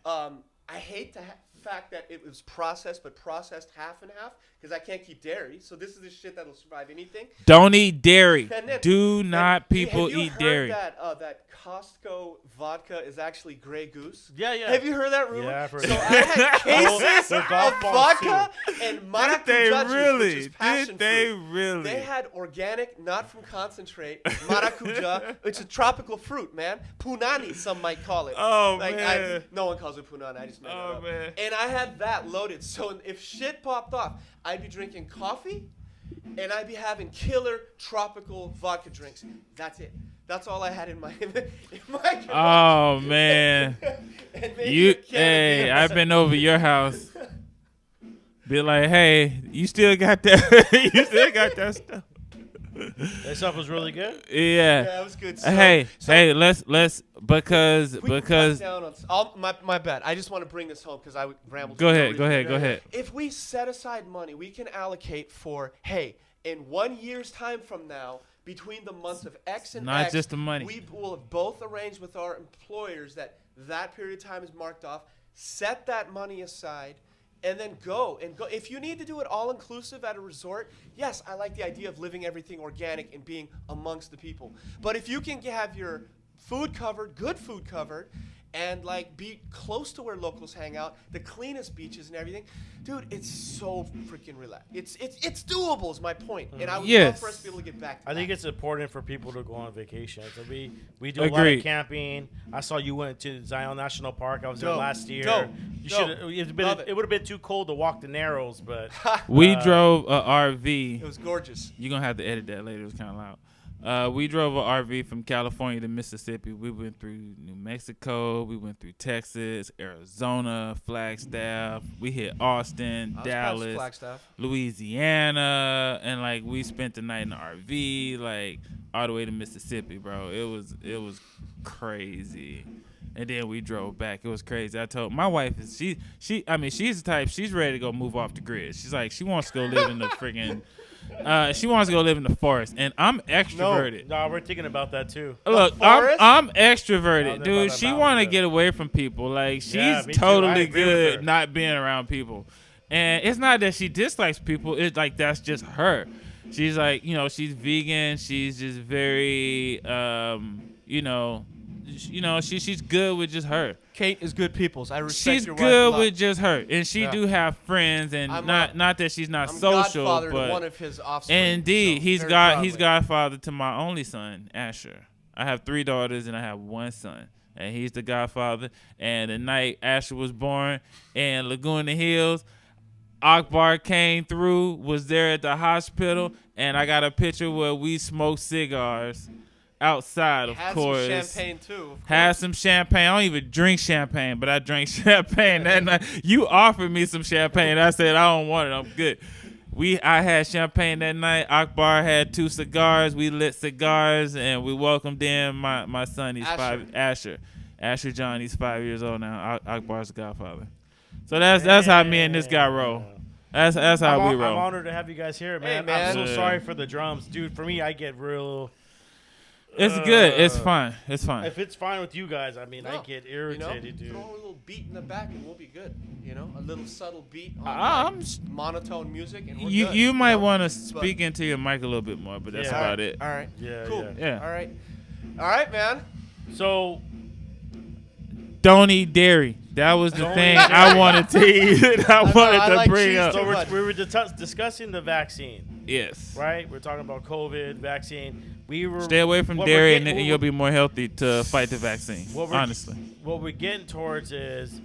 [SPEAKER 3] I hate the fact that it was processed, but processed half and half because I can't keep dairy. So this is the shit that'll survive anything.
[SPEAKER 1] Don't eat dairy.
[SPEAKER 3] And then-
[SPEAKER 1] Do not people
[SPEAKER 3] have you
[SPEAKER 1] eat
[SPEAKER 3] heard
[SPEAKER 1] dairy.
[SPEAKER 3] That Costco vodka is actually Grey Goose?
[SPEAKER 2] Yeah.
[SPEAKER 3] Have you heard that rumor?
[SPEAKER 2] Yeah, I've heard
[SPEAKER 3] so
[SPEAKER 2] that.
[SPEAKER 3] I had cases
[SPEAKER 2] The
[SPEAKER 3] of
[SPEAKER 2] golf balls,
[SPEAKER 3] vodka and
[SPEAKER 1] Did
[SPEAKER 3] maracuja
[SPEAKER 1] they
[SPEAKER 3] juice, which
[SPEAKER 1] really?
[SPEAKER 3] is passion
[SPEAKER 1] Did they
[SPEAKER 3] fruit.
[SPEAKER 1] really?
[SPEAKER 3] They had organic, not from concentrate, maracuja. It's a tropical fruit, man. Punani, some might call it.
[SPEAKER 1] Oh,
[SPEAKER 3] like,
[SPEAKER 1] man.
[SPEAKER 3] No one calls it punani. I just made that
[SPEAKER 1] Oh,
[SPEAKER 3] up.
[SPEAKER 1] man.
[SPEAKER 3] And I had that loaded. So if shit popped off, I'd be drinking coffee, and I'd be having killer tropical vodka drinks. That's it. That's all I had in my garage.
[SPEAKER 1] Oh man.
[SPEAKER 3] And maybe a can of beer.
[SPEAKER 1] I've been over your house. Be like, hey, you still got that? You still got that stuff?
[SPEAKER 2] That stuff was really good.
[SPEAKER 3] Yeah, it was good. So,
[SPEAKER 1] Let's because
[SPEAKER 3] we can cut down on, my bad. I just want to bring this home because I rambled.
[SPEAKER 1] Go ahead.
[SPEAKER 3] If we set aside money, we can allocate for in 1 year's time from now, between the months of X and
[SPEAKER 1] Not
[SPEAKER 3] X,
[SPEAKER 1] just the money.
[SPEAKER 3] we will have both arranged with our employers that period of time is marked off. Set that money aside. And then go. If you need to do it all inclusive at a resort, yes, I like the idea of living everything organic and being amongst the people. But if you can have your food covered, good food covered, and like be close to where locals hang out, the cleanest beaches and everything, dude, it's so freaking relaxed. It's doable is my point. And I would love for us to be able to get back to that.
[SPEAKER 2] I think it's important for people to go on vacation. So we do a lot
[SPEAKER 1] Agreed.
[SPEAKER 2] of camping. I saw you went to Zion National Park. I was there
[SPEAKER 3] Dope.
[SPEAKER 2] last year.
[SPEAKER 3] Dope.
[SPEAKER 2] You
[SPEAKER 3] Dope.
[SPEAKER 2] should.
[SPEAKER 3] Love
[SPEAKER 2] It would have been too cold to walk the Narrows, but
[SPEAKER 1] We drove a RV.
[SPEAKER 3] It was gorgeous.
[SPEAKER 1] You're gonna have to edit that later. It was kind of loud. We drove an RV from California to Mississippi. We went through New Mexico. We went through Texas, Arizona, Flagstaff. We hit Austin, Dallas,
[SPEAKER 3] Flagstaff.
[SPEAKER 1] Louisiana, and like we spent the night in the RV, like all the way to Mississippi, bro. It was crazy. And then we drove back. It was crazy. I told my wife she's the type, she's ready to go move off the grid. She's like, she wants to go live in the friggin' she wants to go live in the forest, and I'm extroverted.
[SPEAKER 2] No, we're thinking about that too.
[SPEAKER 1] Look,
[SPEAKER 3] forest?
[SPEAKER 1] I'm extroverted,
[SPEAKER 2] by
[SPEAKER 1] dude.
[SPEAKER 2] the
[SPEAKER 1] She
[SPEAKER 2] mountains,
[SPEAKER 1] want to
[SPEAKER 2] yeah.
[SPEAKER 1] get away from people. Like
[SPEAKER 2] Yeah,
[SPEAKER 1] she's
[SPEAKER 2] me too. I
[SPEAKER 1] totally
[SPEAKER 2] agree with her.
[SPEAKER 1] good not being around people, and it's not that she dislikes people. It's like that's just her. She's like, she's vegan. She's just very, she's good with just her.
[SPEAKER 3] Kate is good peoples. I respect
[SPEAKER 1] She's
[SPEAKER 3] your wife a
[SPEAKER 1] good
[SPEAKER 3] lot.
[SPEAKER 1] with just her, and she
[SPEAKER 3] Yeah.
[SPEAKER 1] do have friends, and
[SPEAKER 3] I'm
[SPEAKER 1] not that she's not
[SPEAKER 3] I'm
[SPEAKER 1] social,
[SPEAKER 3] godfather
[SPEAKER 1] but
[SPEAKER 3] to one of his offspring.
[SPEAKER 1] indeed,
[SPEAKER 3] so
[SPEAKER 1] he's
[SPEAKER 3] very
[SPEAKER 1] godfather
[SPEAKER 3] proudly.
[SPEAKER 1] to my only son, Asher. I have 3 daughters and I have 1 son, and he's the godfather. And the night Asher was born in Laguna Hills, Akbar came through, was there at the hospital, and I got a picture where we smoked cigars outside, of
[SPEAKER 3] Had
[SPEAKER 1] course.
[SPEAKER 3] some champagne too. Of
[SPEAKER 1] Had
[SPEAKER 3] course.
[SPEAKER 1] some champagne. I don't even drink champagne, but I drank champagne that night. You offered me some champagne. I said I don't want it. I'm good. I had champagne that night. Akbar had 2 cigars. We lit cigars, and we welcomed in my son. He's
[SPEAKER 3] Asher.
[SPEAKER 1] 5. Asher. Ashley John, he's 5 years old now. Akbar's the godfather. So that's how me and this guy roll. That's how we roll.
[SPEAKER 2] I'm honored to have you guys here, man.
[SPEAKER 3] Hey, man.
[SPEAKER 2] I'm so sorry for the drums, dude. For me, I get real.
[SPEAKER 1] It's good. It's fun. It's fun.
[SPEAKER 2] If it's fine with you guys, I mean, I get irritated, dude.
[SPEAKER 3] Throw a little beat in the back and we'll be good. A little subtle beat on monotone music and we're good.
[SPEAKER 1] You might want to speak into your mic a little bit more, but that's about it.
[SPEAKER 3] All right.
[SPEAKER 2] Yeah.
[SPEAKER 3] Cool.
[SPEAKER 2] Yeah.
[SPEAKER 3] All right, man.
[SPEAKER 2] So,
[SPEAKER 1] don't eat dairy. That was the thing I wanted to eat. I wanted to bring up.
[SPEAKER 2] So we were discussing the vaccine.
[SPEAKER 1] Yes.
[SPEAKER 2] Right? We're talking about COVID, vaccine.
[SPEAKER 1] Stay away from dairy and you'll be more healthy to fight the vaccine, honestly.
[SPEAKER 2] What we're getting towards is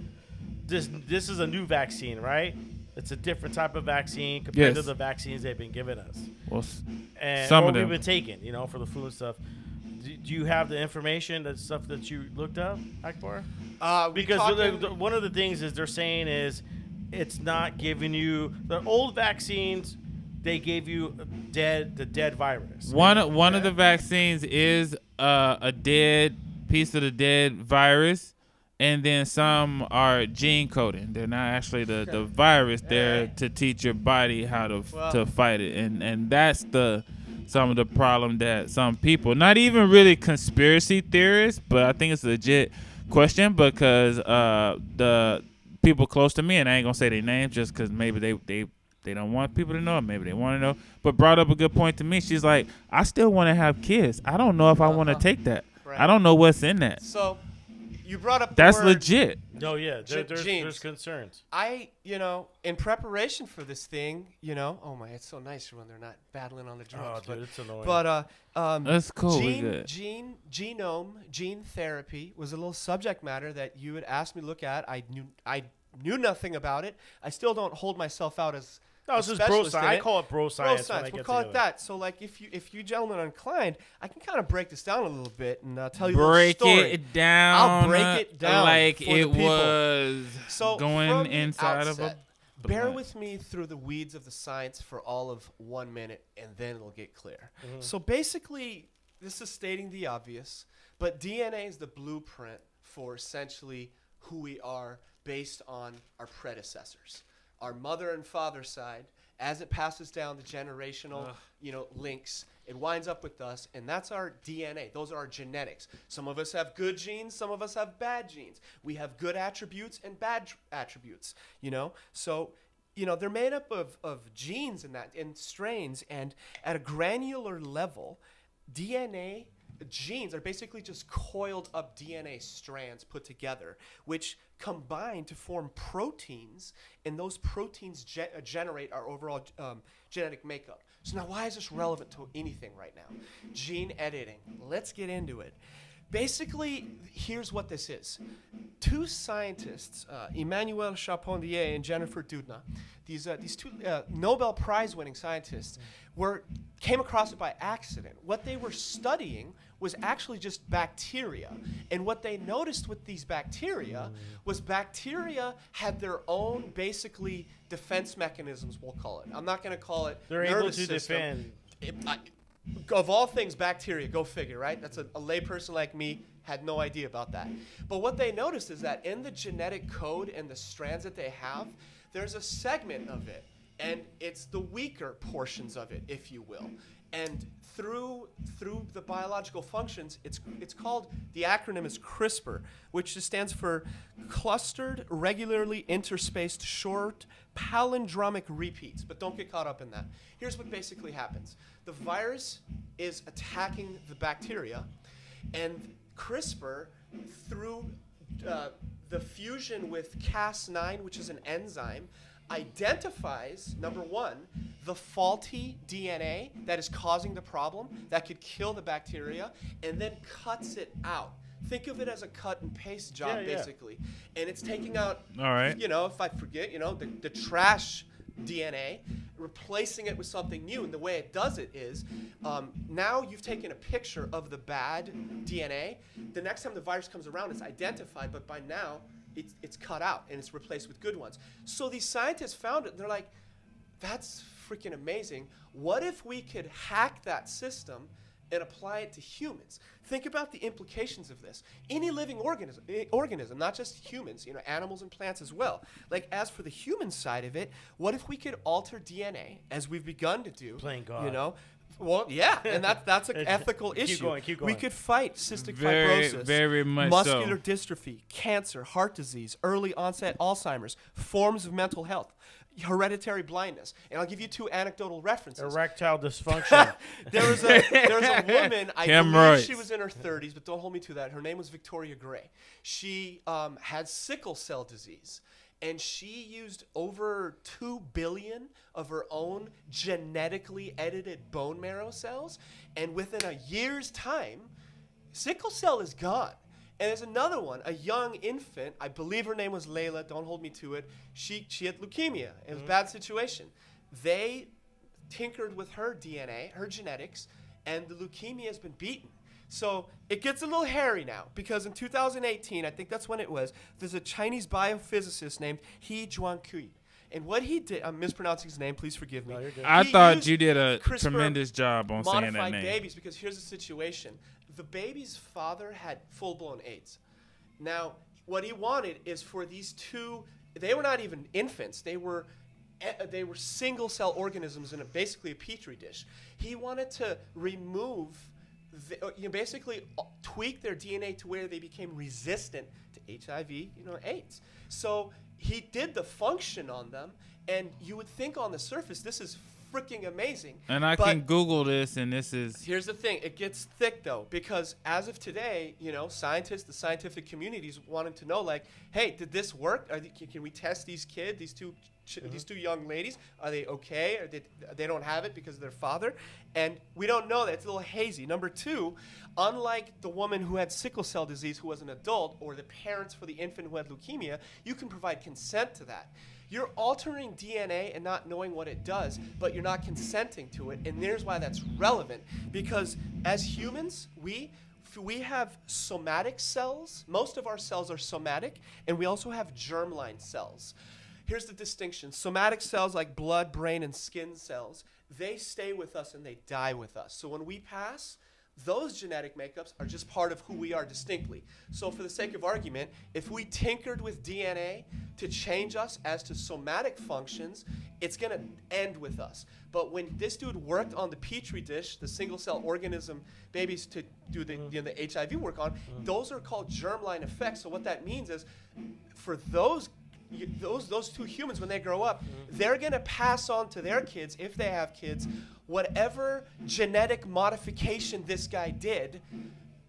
[SPEAKER 2] this is a new vaccine, right? It's a different type of vaccine compared to the vaccines they've been giving us.
[SPEAKER 1] Well,
[SPEAKER 2] some of them we've been taking, for the flu and stuff. Do you have the information, the stuff that you looked up, Akbar? Because one of the things is they're saying is it's not giving you the old vaccines. They gave you the dead virus.
[SPEAKER 1] One of the vaccines is a dead piece of the dead virus, and then some are gene coding. They're not actually the virus. They're to teach your body how to fight it, and that's some of the problem that some people, not even really conspiracy theorists, but I think it's a legit question because the people close to me, and I ain't gonna say their names just because maybe they don't want people to know, or maybe they want to know, but brought up a good point to me. She's like, I still want to have kids. I don't know if I want to take that. Right. I don't know what's in that.
[SPEAKER 3] So you brought up
[SPEAKER 1] that's legit.
[SPEAKER 2] No, yeah, there's concerns.
[SPEAKER 3] In preparation for this thing, oh my, it's so nice when they're not battling on the drums.
[SPEAKER 2] Oh, dude, it's annoying.
[SPEAKER 3] But
[SPEAKER 1] that's cool.
[SPEAKER 3] Gene therapy was a little subject matter that you had asked me to look at. I knew nothing about it. I still don't hold myself out as
[SPEAKER 2] this is bro science. I call it bro science.
[SPEAKER 3] We'll call it that. So, like, if you gentlemen are inclined, I can kind of break this down a little bit and tell you a little story.
[SPEAKER 1] Break it down.
[SPEAKER 3] I'll break it down
[SPEAKER 1] like it was going inside
[SPEAKER 3] outset,
[SPEAKER 1] of a.
[SPEAKER 3] Bear with me through the weeds of the science for all of 1 minute, and then it'll get clear. Mm-hmm. So basically, this is stating the obvious, but DNA is the blueprint for essentially who we are based on our predecessors. Our mother and father side, as it passes down the generational, links, it winds up with us, and that's our DNA. Those are our genetics. Some of us have good genes, some of us have bad genes. We have good attributes and bad attributes, So, they're made up of genes and strains, and at a granular level, DNA genes are basically just coiled up DNA strands put together, which combine to form proteins, and those proteins generate our overall genetic makeup. So now, why is this relevant to anything right now? Gene editing. Let's get into it. Basically, here's what this is. Two scientists, Emmanuel Charpentier and Jennifer Doudna, these two Nobel Prize-winning scientists, came across it by accident. What they were studying was actually just bacteria. And what they noticed with these bacteria was bacteria had their own, basically, defense mechanisms, we'll call it. I'm not going to call it
[SPEAKER 2] They're
[SPEAKER 3] nervous
[SPEAKER 2] able to
[SPEAKER 3] system.
[SPEAKER 2] defend.
[SPEAKER 3] Of all things, bacteria, go figure, right? That's a layperson like me had no idea about that. But what they noticed is that in the genetic code and the strands that they have, there's a segment of it, and it's the weaker portions of it, if you will. And through the biological functions, it's called, the acronym is CRISPR, which just stands for Clustered Regularly Interspaced Short Palindromic Repeats. But don't get caught up in that. Here's what basically happens. The virus is attacking the bacteria, and CRISPR, through the fusion with Cas9, which is an enzyme, identifies, number one, the faulty DNA that is causing the problem that could kill the bacteria, and then cuts it out. Think of it as a cut and paste job, basically. And it's taking out, if I forget, the trash DNA, replacing it with something new. And the way it does it is, now you've taken a picture of the bad DNA. The next time the virus comes around, it's identified, but by now, it's cut out and it's replaced with good ones. So these scientists found it, and they're like, that's freaking amazing. What if we could hack that system and apply it to humans. Think about the implications of this. Any living organism, not just humans, animals and plants as well. Like, as for the human side of it, what if we could alter DNA, as we've begun to do?
[SPEAKER 2] Playing God.
[SPEAKER 3] Well, yeah, and that's an ethical issue.
[SPEAKER 2] Keep going.
[SPEAKER 3] We could fight cystic fibrosis,
[SPEAKER 1] very much
[SPEAKER 3] muscular
[SPEAKER 1] so.
[SPEAKER 3] dystrophy, cancer, heart disease, early onset Alzheimer's, forms of mental health, hereditary blindness. And I'll give you 2 anecdotal references.
[SPEAKER 2] Erectile dysfunction.
[SPEAKER 3] There's a woman, I believe she was in her 30s, but don't hold me to that. Her name was Victoria Gray. She had sickle cell disease. And she used over 2 billion of her own genetically edited bone marrow cells. And within a year's time, sickle cell is gone. And there's another one, a young infant. I believe her name was Layla. Don't hold me to it. She had leukemia. It was a bad situation. They tinkered with her DNA, her genetics, and the leukemia has been beaten. So it gets a little hairy now, because in 2018, I think that's when it was, there's a Chinese biophysicist named He Zhuangcui. And what he did, I'm mispronouncing his name, please forgive me.
[SPEAKER 2] No, you're good.
[SPEAKER 1] I thought you did a tremendous job on saying that
[SPEAKER 3] modified
[SPEAKER 1] name.
[SPEAKER 3] babies, because here's the situation. The baby's father had full-blown AIDS. Now, what he wanted is for these 2, they were not even infants. They were single-cell organisms in basically a petri dish. He wanted to remove, basically tweak their DNA to where they became resistant to HIV, AIDS. So he did the function on them, and you would think on the surface this is freaking amazing.
[SPEAKER 1] And I can Google this, and this is...
[SPEAKER 3] Here's the thing. It gets thick, though, because as of today, scientists, the scientific community is wanting to know, like, hey, did this work? Can we test these kids, these two young ladies? Are they okay? Or they don't have it because of their father? And we don't know that. It's a little hazy. Number 2, unlike the woman who had sickle cell disease who was an adult, or the parents for the infant who had leukemia, you can provide consent to that. You're altering DNA and not knowing what it does, but you're not consenting to it. And there's why that's relevant. Because as humans, we have somatic cells. Most of our cells are somatic, and we also have germline cells. Here's the distinction. Somatic cells, like blood, brain, and skin cells, they stay with us and they die with us. So when we pass, those genetic makeups are just part of who we are distinctly. So for the sake of argument, if we tinkered with DNA to change us as to somatic functions, it's going to end with us. But when this dude worked on the petri dish, the single-cell organism babies to do the HIV work on, those are called germline effects. So what that means is, for those 2 humans, when they grow up, they're going to pass on to their kids, if they have kids, whatever genetic modification this guy did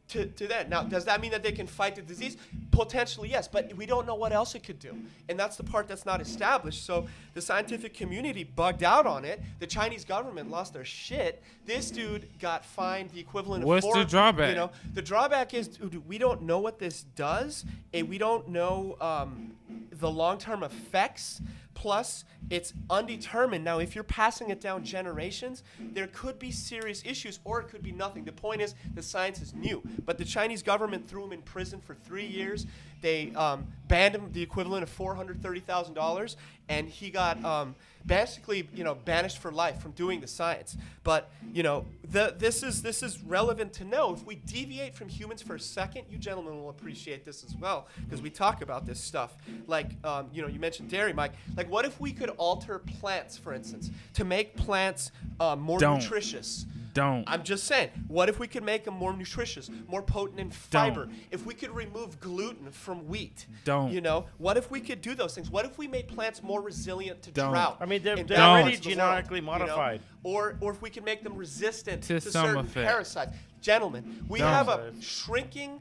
[SPEAKER 3] to that. Now, does that mean that they can fight the disease? Potentially, yes, but we don't know what else it could do. And that's the part that's not established. So the scientific community bugged out on it. The Chinese government lost their shit. This dude got fined the equivalent of
[SPEAKER 1] What's the drawback?
[SPEAKER 3] The drawback is, we don't know what this does, and we don't know the long-term effects. Plus, it's undetermined. Now, if you're passing it down generations, there could be serious issues, or it could be nothing. The point is, the science is new. But the Chinese government threw him in prison for 3 years. They banned him the equivalent of $430,000, and he got basically, banished for life from doing the science. But this is relevant to know. If we deviate from humans for a second, you gentlemen will appreciate this as well, because we talk about this stuff. Like you mentioned dairy, Mike. Like, what if we could alter plants, for instance, to make plants more nutritious? I'm just saying, what if we could make them more nutritious, more potent in fiber? If we could remove gluten from wheat? What if we could do those things? What if we made plants more resilient to drought?
[SPEAKER 2] I mean, they're already genetically modified.
[SPEAKER 3] Or if we could make them resistant to certain parasites. Gentlemen, we have a shrinking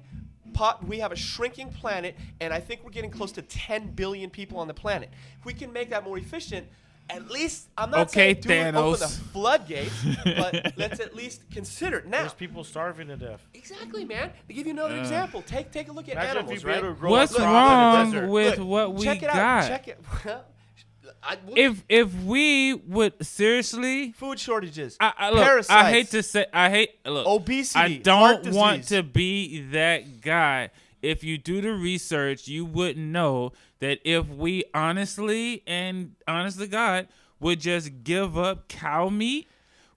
[SPEAKER 3] planet, and I think we're getting close to 10 billion people on the planet. If we can make that more efficient, at least, I'm not saying open the floodgates, but let's at least consider it. Now,
[SPEAKER 2] there's people starving to death.
[SPEAKER 3] Exactly, man. To give you another example, take a look at animals, right?
[SPEAKER 1] What's wrong with what we got?
[SPEAKER 3] Check it out.
[SPEAKER 1] If we would seriously,
[SPEAKER 3] food shortages,
[SPEAKER 1] parasites,
[SPEAKER 3] obesity,
[SPEAKER 1] I don't want to be that guy. If you do the research, you would know that if we honest to God would just give up cow meat,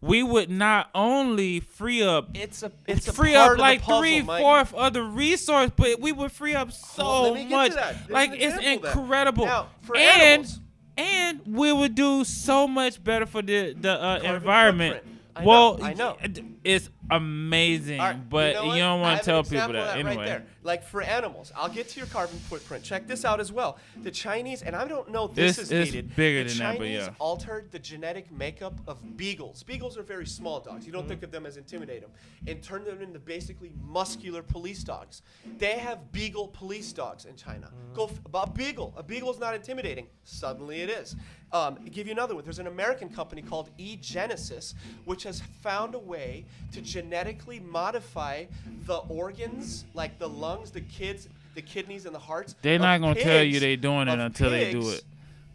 [SPEAKER 1] we would not only free up
[SPEAKER 3] it's a
[SPEAKER 1] free
[SPEAKER 3] part
[SPEAKER 1] up
[SPEAKER 3] of
[SPEAKER 1] like
[SPEAKER 3] the puzzle, Mike.
[SPEAKER 1] 3/4 of the resource, but we would free up so
[SPEAKER 3] Let me get
[SPEAKER 1] much.
[SPEAKER 3] to that. There's
[SPEAKER 1] Like
[SPEAKER 3] an
[SPEAKER 1] it's
[SPEAKER 3] example of that.
[SPEAKER 1] incredible.
[SPEAKER 3] Now, for
[SPEAKER 1] and
[SPEAKER 3] animals,
[SPEAKER 1] and we would do so much better for the
[SPEAKER 3] carbon
[SPEAKER 1] environment.
[SPEAKER 3] footprint.
[SPEAKER 1] I
[SPEAKER 3] know.
[SPEAKER 1] It's amazing,
[SPEAKER 3] All right,
[SPEAKER 1] but
[SPEAKER 3] know
[SPEAKER 1] you
[SPEAKER 3] what?
[SPEAKER 1] don't
[SPEAKER 3] I
[SPEAKER 1] want
[SPEAKER 3] have
[SPEAKER 1] to tell
[SPEAKER 3] an
[SPEAKER 1] people
[SPEAKER 3] example of
[SPEAKER 1] that
[SPEAKER 3] right
[SPEAKER 1] anyway.
[SPEAKER 3] there. Like for animals, I'll get to your carbon footprint. Check this out as well. The Chinese, and I don't know if this is
[SPEAKER 1] It's
[SPEAKER 3] needed.
[SPEAKER 1] bigger
[SPEAKER 3] the
[SPEAKER 1] than
[SPEAKER 3] Chinese
[SPEAKER 1] that, but yeah.
[SPEAKER 3] altered the genetic makeup of beagles. Beagles are very small dogs. You don't think of them as intimidating, and turned them into basically muscular police dogs. They have beagle police dogs in China. Go about beagle. A beagle is not intimidating. Suddenly it is. Give you another one. There's an American company called Eugenics, which has found a way to genetically modify the organs, like the lungs, the kidneys, and the hearts.
[SPEAKER 1] They're not gonna tell you they doing it
[SPEAKER 3] of
[SPEAKER 1] until they do
[SPEAKER 3] pigs,
[SPEAKER 1] it.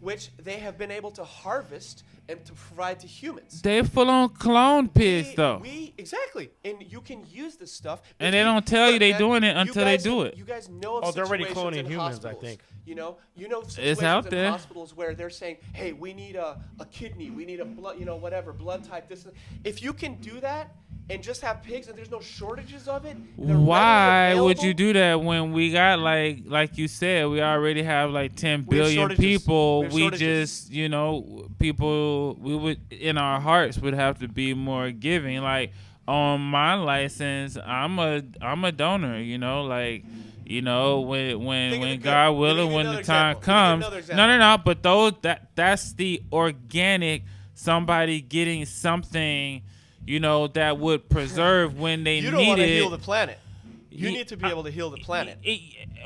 [SPEAKER 3] Which they have been able to harvest and to provide to humans.
[SPEAKER 1] They full on clone pigs though.
[SPEAKER 3] Exactly, and you can use this stuff.
[SPEAKER 1] And they don't tell you they doing it until they
[SPEAKER 3] guys
[SPEAKER 1] do it.
[SPEAKER 3] You guys know of
[SPEAKER 2] Oh, they're already
[SPEAKER 3] situations
[SPEAKER 2] cloning
[SPEAKER 3] in
[SPEAKER 2] humans, I
[SPEAKER 3] hospitals.
[SPEAKER 2] think.
[SPEAKER 3] You know situations
[SPEAKER 1] out
[SPEAKER 3] in
[SPEAKER 1] there.
[SPEAKER 3] hospitals where they're saying, "Hey, we need a kidney, we need a blood, whatever blood type." This, if you can do that and just have pigs and there's no shortages of it, they're
[SPEAKER 1] Why
[SPEAKER 3] readily
[SPEAKER 1] would you
[SPEAKER 3] available,
[SPEAKER 1] do that when we got like you said, we already have like 10
[SPEAKER 3] We have
[SPEAKER 1] billion
[SPEAKER 3] shortages.
[SPEAKER 1] people?
[SPEAKER 3] We have
[SPEAKER 1] We
[SPEAKER 3] shortages.
[SPEAKER 1] just people we would in our hearts would have to be more giving. Like on my license, I'm a donor. When God willing, when the time comes. No. But that's the organic somebody getting something. That would preserve when they
[SPEAKER 3] You don't
[SPEAKER 1] need
[SPEAKER 3] want to
[SPEAKER 1] it.
[SPEAKER 3] heal the planet. You need to be able to heal the planet.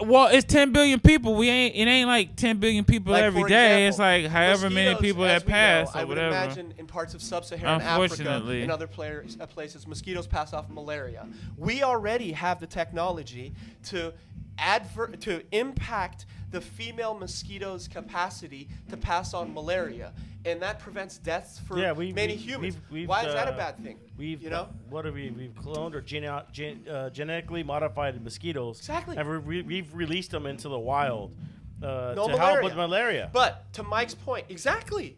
[SPEAKER 1] Well, it's 10 billion people. It ain't like 10 billion people
[SPEAKER 3] Like,
[SPEAKER 1] every
[SPEAKER 3] for
[SPEAKER 1] day.
[SPEAKER 3] example,
[SPEAKER 1] It's like however many
[SPEAKER 3] mosquitoes,
[SPEAKER 1] people
[SPEAKER 3] as
[SPEAKER 1] that
[SPEAKER 3] we know,
[SPEAKER 1] pass
[SPEAKER 3] I
[SPEAKER 1] or
[SPEAKER 3] would
[SPEAKER 1] whatever.
[SPEAKER 3] imagine in parts of sub-Saharan Africa
[SPEAKER 1] Unfortunately.
[SPEAKER 3] and other places, mosquitoes pass off malaria. We already have the technology to impact the female mosquito's capacity to pass on malaria, and that prevents deaths for many humans. Why is that a bad thing? We've
[SPEAKER 2] cloned or genetically modified mosquitoes.
[SPEAKER 3] Exactly.
[SPEAKER 2] And we've released them into the wild to
[SPEAKER 3] malaria.
[SPEAKER 2] help with malaria.
[SPEAKER 3] But to Mike's point, exactly.